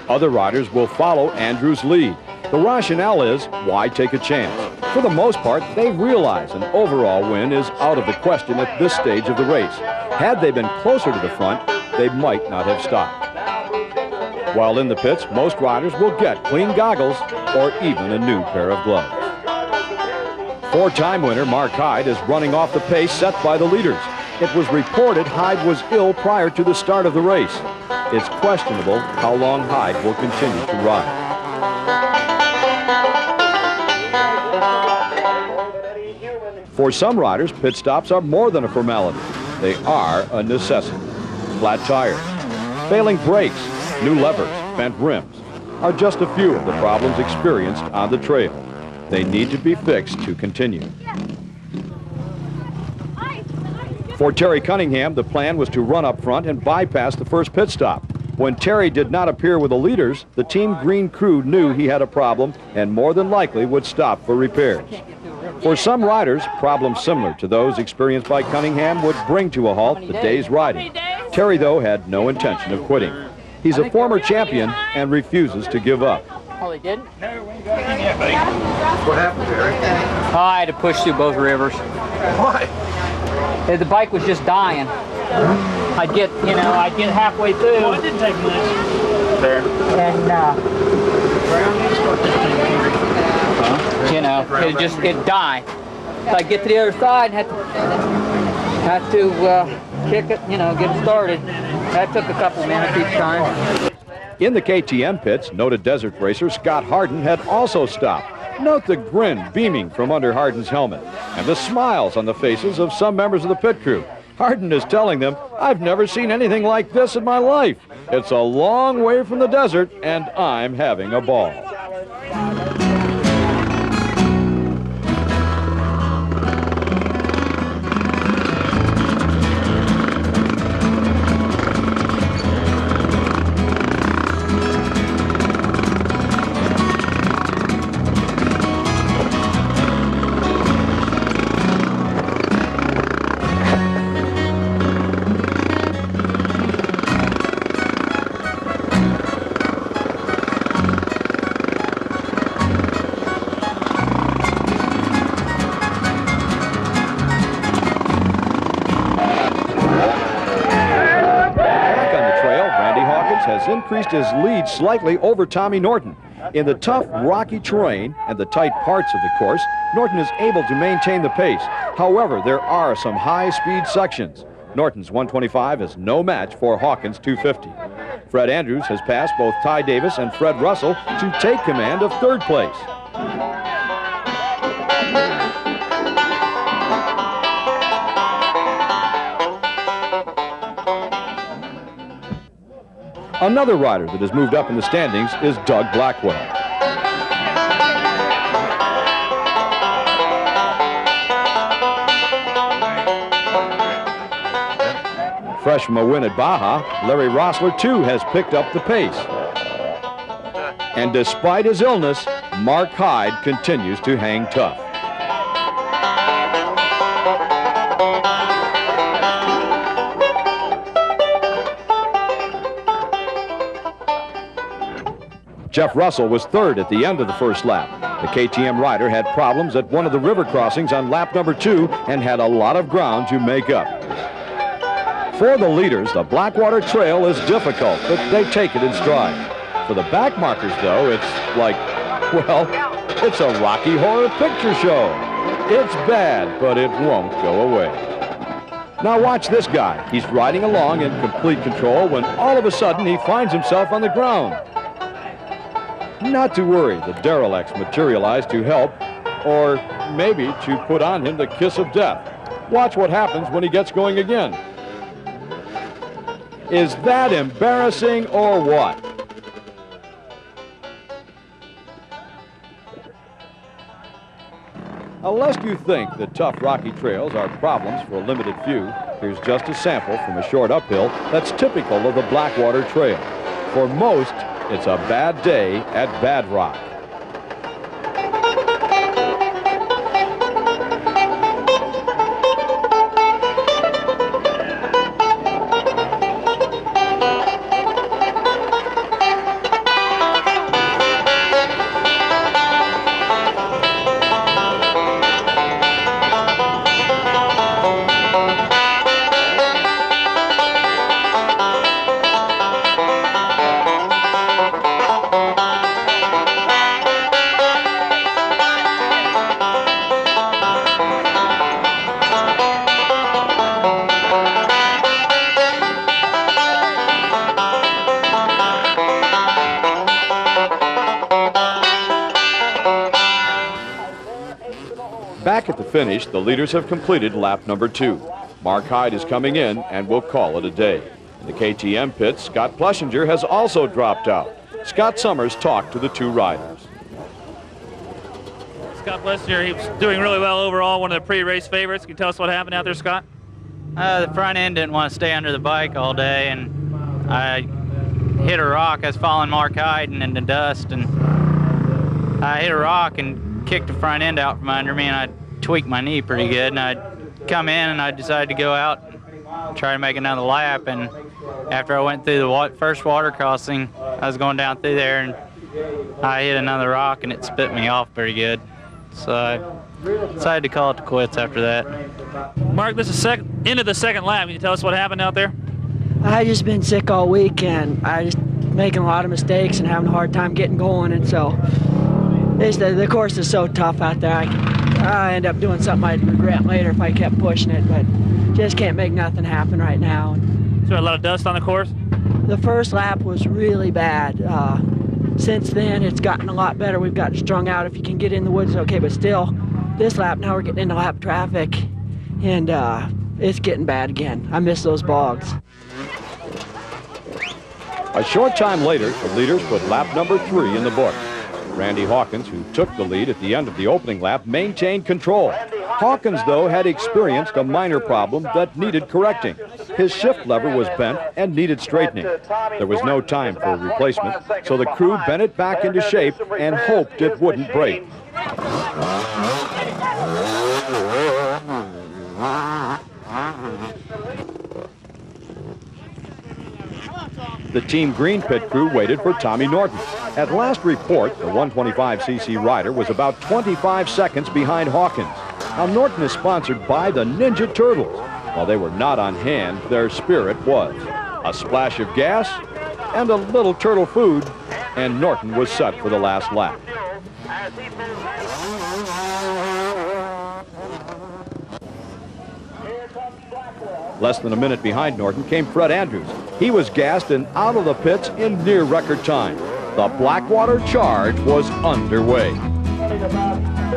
S1: A Other riders will follow Andrews' lead. The rationale is, why take a chance? For the most part, they realize an overall win is out of the question at this stage of the race. Had they been closer to the front, they might not have stopped. While in the pits, most riders will get clean goggles or even a new pair of gloves. Four-time winner Mark Hyde is running off the pace set by the leaders. It was reported Hyde was ill prior to the start of the race. It's questionable how long Hyde will continue to ride. For some riders, pit stops are more than a formality. They are a necessity. Flat tires, failing brakes, new levers, bent rims are just a few of the problems experienced on the trail. They need to be fixed to continue. For Terry Cunningham, the plan was to run up front and bypass the first pit stop. When Terry did not appear with the leaders, the Team Green crew knew he had a problem and more than likely would stop for repairs. For some riders, problems similar to those experienced by Cunningham would bring to a halt the day's riding. Terry, though, had no intention of quitting. He's a former champion and refuses to give up.
S14: Oh, they didn't?
S5: What happened, Terry?
S14: Oh, I had to push through both rivers.
S5: Why?
S14: The bike was just dying. I'd get halfway through.
S20: Oh, it didn't take much.
S14: There. And, it'd die. So I'd get to the other side and had to kick it, get it started. That took a couple minutes each time.
S1: In the KTM pits, noted desert racer Scott Harden had also stopped. Note the grin beaming from under Harden's helmet and the smiles on the faces of some members of the pit crew. Harden is telling them, I've never seen anything like this in my life. It's a long way from the desert, and I'm having a ball. Has increased his lead slightly over Tommy Norton. In the tough, rocky terrain and the tight parts of the course, Norton is able to maintain the pace. However, there are some high-speed sections. Norton's 125 is no match for Hawkins' 250. Fred Andrews has passed both Ty Davis and Fred Russell to take command of third place. Another rider that has moved up in the standings is Doug Blackwell. Fresh from a win at Baja, Larry Rossler too has picked up the pace. And despite his illness, Mark Hyde continues to hang tough. Jeff Russell was third at the end of the first lap. The KTM rider had problems at one of the river crossings on lap number 2 and had a lot of ground to make up. For the leaders, the Blackwater Trail is difficult, but they take it in stride. For the back markers, though, it's like, well, it's a Rocky Horror Picture Show. It's bad, but it won't go away. Now watch this guy. He's riding along in complete control when all of a sudden he finds himself on the ground. Not to worry, the derelicts materialize to help, or maybe to put on him the kiss of death. Watch what happens when he gets going again. Is that embarrassing or what? Unless you think that tough rocky trails are problems for a limited few, here's just a sample from a short uphill that's typical of the Blackwater Trail. For most, it's a bad day at Bad Rock. Back at the finish, the leaders have completed lap number 2. Mark Hyde is coming in and will call it a day. In the KTM pits, Scott Plessinger has also dropped out. Scott Summers talked to the two riders.
S20: Scott Plessinger, he was doing really well overall, one of the pre-race favorites. Can you tell us what happened out there, Scott?
S5: The front end didn't want to stay under the bike all day, and I hit a rock. I was following Mark Hyde in the dust, and I hit a rock and kicked the front end out from under me, and I tweaked my knee pretty good. And I come in, and I decided to go out and try to make another lap. And after I went through the first water crossing, I was going down through there, and I hit another rock, and it spit me off pretty good. So I decided to call it to quits after that.
S20: Mark, this is end of the second lap. Can you tell us what happened out there?
S8: I just been sick all week, and I just making a lot of mistakes and having a hard time getting going, and so the course is so tough out there. I end up doing something I'd regret later if I kept pushing it, but just can't make nothing happen right now.
S20: Is there a lot of dust on the course?
S8: The first lap was really bad. Since then, it's gotten a lot better. We've gotten strung out. If you can get in the woods, okay, but still, this lap, now we're getting into lap traffic, and it's getting bad again. I miss those bogs.
S1: A short time later, the leaders put lap number 3 in the book. Randy Hawkins, who took the lead at the end of the opening lap, maintained control. Hawkins, though, had experienced a minor problem that needed correcting. His shift lever was bent and needed straightening. There was no time for a replacement, so the crew bent it back into shape and hoped it wouldn't break. The Team Green pit crew waited for Tommy Norton. At last report, the 125cc rider was about 25 seconds behind Hawkins. Now, Norton is sponsored by the Ninja Turtles. While they were not on hand, their spirit was. A splash of gas and a little turtle food, and Norton was set for the last lap. Less than a minute behind Norton came Fred Andrews. He was gassed and out of the pits in near record time. The Blackwater Charge was underway.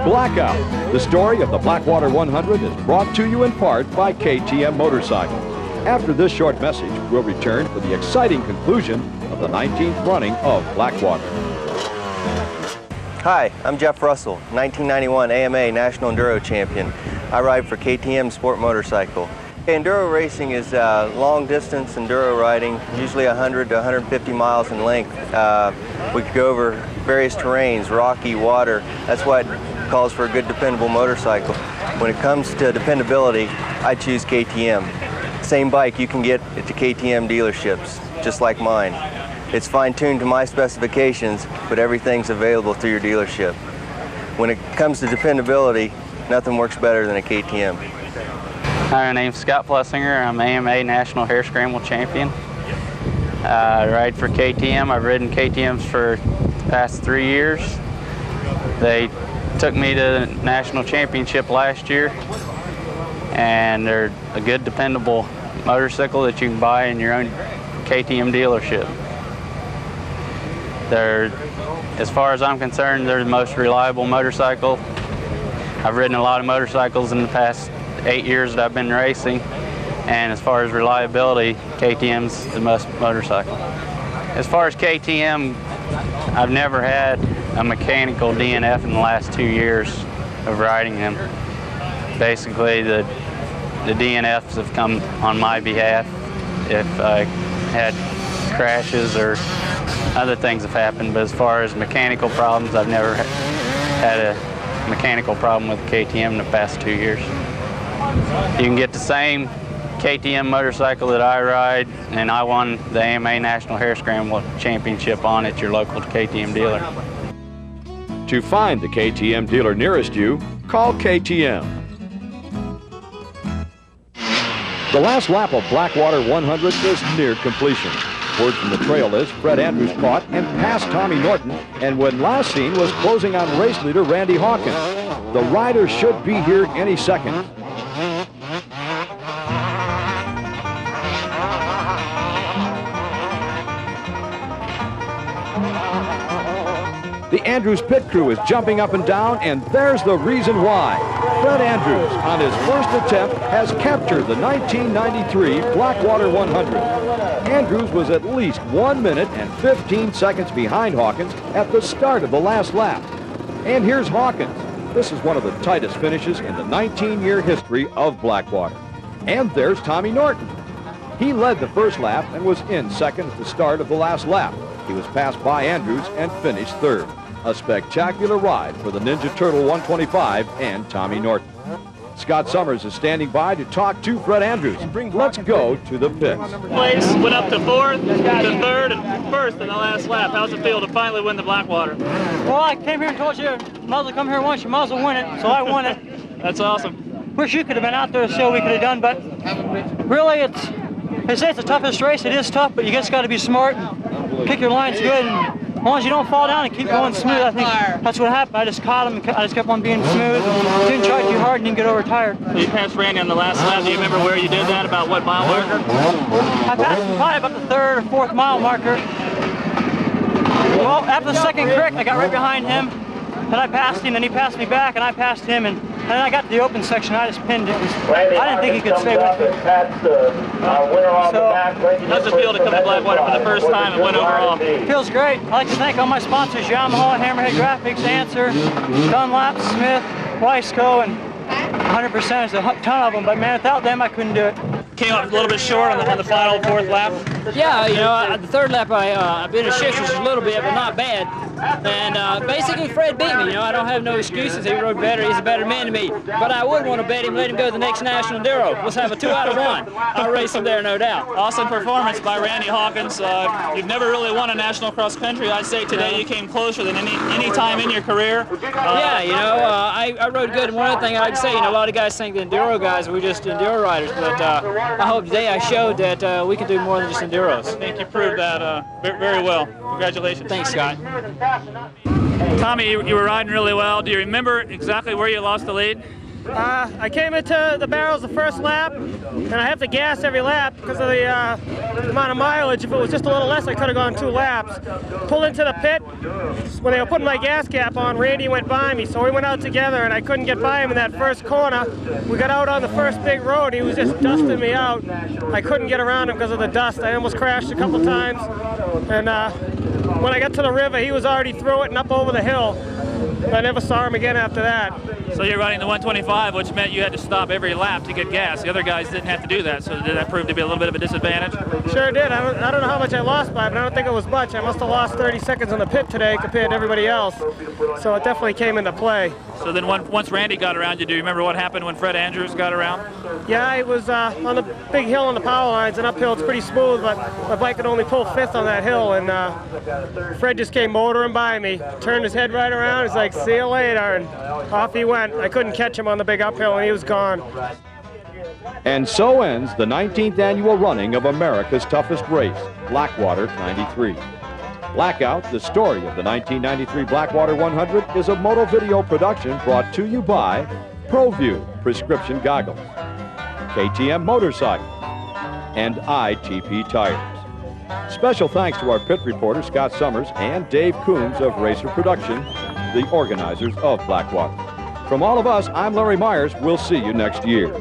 S1: Blackout. The story of the Blackwater 100 is brought to you in part by KTM Motorcycles. After this short message, we'll return for the exciting conclusion of the 19th running of Blackwater.
S9: Hi, I'm Jeff Russell, 1991 AMA National Enduro Champion. I ride for KTM Sport Motorcycle. Enduro racing is long distance enduro riding, usually 100 to 150 miles in length. We could go over various terrains, rocky, water. That's why it calls for a good, dependable motorcycle. When it comes to dependability, I choose KTM. Same bike you can get at the KTM dealerships, just like mine. It's fine-tuned to my specifications, but everything's available through your dealership. When it comes to dependability, nothing works better than a KTM.
S5: Hi, my name's Scott Plessinger. I'm AMA National Hare Scramble Champion. I ride for KTM. I've ridden KTMs for the past 3 years. They took me to the National Championship last year, and they're a good, dependable motorcycle that you can buy in your own KTM dealership. As far as I'm concerned, they're the most reliable motorcycle. I've ridden a lot of motorcycles in the past 8 years that I've been racing, and as far as reliability, KTM's the most motorcycle. As far as KTM, I've never had a mechanical DNF in the last 2 years of riding them. Basically, the DNFs have come on my behalf. If I had crashes or other things have happened, but as far as mechanical problems, I've never had a mechanical problem with KTM in the past 2 years. You can get the same KTM motorcycle that I ride, and I won the AMA National Hare Scramble Championship on at your local KTM dealer.
S1: To find the KTM dealer nearest you, call KTM. The last lap of Blackwater 100 is near completion. Word from the trail is Fred Andrews caught and passed Tommy Norton, and when last seen was closing on race leader Randy Hawkins. The rider should be here any second. The Andrews pit crew is jumping up and down, and there's the reason why. Fred Andrews, on his first attempt, has captured the 1993 Blackwater 100. Andrews was at least 1 minute and 15 seconds behind Hawkins at the start of the last lap. And here's Hawkins. This is one of the tightest finishes in the 19-year history of Blackwater. And there's Tommy Norton. He led the first lap and was in second at the start of the last lap. He was passed by Andrews and finished third. A spectacular ride for the Ninja Turtle 125 and Tommy Norton. Scott Summers is standing by to talk to Fred Andrews. Let's go to the pits.
S20: Place went up to fourth, to third, and first in the last lap. How's it feel to finally win the Blackwater?
S7: Well, I came here and told you, you might as well come here once, you might as well win it, so I won it.
S20: That's awesome.
S7: Wish you could have been out there to see what we could have done, but really they say it's the toughest race. It is tough, but you just got to be smart and pick your lines good. And as long as you don't fall down and keep going smooth, I think that's what happened. I just caught him and I just kept on being smooth. Didn't try too hard and didn't get overtired.
S20: You passed Randy on the last lap. Do you remember where you did that? About what mile marker?
S7: I passed him probably about the 3rd or 4th mile marker. Well, after the second crick, I got right behind him. Then I passed him, and he passed me back, and I passed him, and then I got to the open section. I just pinned it. I didn't think he could stay with it. So,
S20: how's it feel to come to Blackwater for the first time and win overall?
S7: Feels great. I'd like to thank all my sponsors, Yamaha, Hammerhead Graphics, Answer, Dunlap, Smith, Weisco, and 100%. There's a ton of them, but man, without them, I couldn't do it.
S20: Came up a little bit short on the final 4th lap.
S23: Yeah, you know, the 3rd lap I've been in shifts just a little bit, but not bad. And basically Fred beat me. You know, I don't have no excuses. He rode better. He's a better man than me. But I would want to bet him, let him go to the next National Enduro. Let's have a 2 out of 1. I'll race him there, no doubt.
S20: Awesome performance by Randy Hawkins. You've never really won a national cross country. I'd say today you came closer than any time in your career.
S23: Yeah, you know, I rode good. And one other thing I'd say, you know, a lot of guys think the enduro guys are just enduro riders, but I hope today I showed that we can do more than just enduros.
S20: I think you proved that very well. Congratulations.
S23: Thanks, Scott.
S20: Tommy, you were riding really well. Do you remember exactly where you lost the lead?
S3: I came into the barrels the first lap, and I have to gas every lap because of the amount of mileage. If it was just a little less, I could have gone 2 laps. Pulled into the pit. When they were putting my gas cap on, Randy went by me, so we went out together, and I couldn't get by him in that first corner. We got out on the first big road. He was just dusting me out. I couldn't get around him because of the dust. I almost crashed a couple times, and when I got to the river, he was already through it and up over the hill. I never saw him again after that.
S20: So you're running the 125, which meant you had to stop every lap to get gas. The other guys didn't have to do that, so did that prove to be a little bit of a disadvantage?
S3: Sure did. I don't know how much I lost by, but I don't think it was much. I must have lost 30 seconds in the pit today compared to everybody else, so it definitely came into play.
S20: So then once Randy got around you, do you remember what happened when Fred Andrews got around?
S3: Yeah, it was on the big hill on the power lines, and uphill it's pretty smooth, but my bike could only pull 5th on that hill, and Fred just came motoring by me, turned his head right around, he's like, see you later, and off he went. I couldn't catch him on the big uphill, and he was gone.
S1: And so ends the 19th annual running of America's toughest race, Blackwater 93. Blackout, the story of the 1993 Blackwater 100, is a moto video production brought to you by ProView Prescription Goggles, KTM Motorcycles, and ITP Tires. Special thanks to our pit reporter Scott Summers and Dave Coombs of Racer Production, the organizers of Blackwater. From all of us, I'm Larry Myers. We'll see you next year.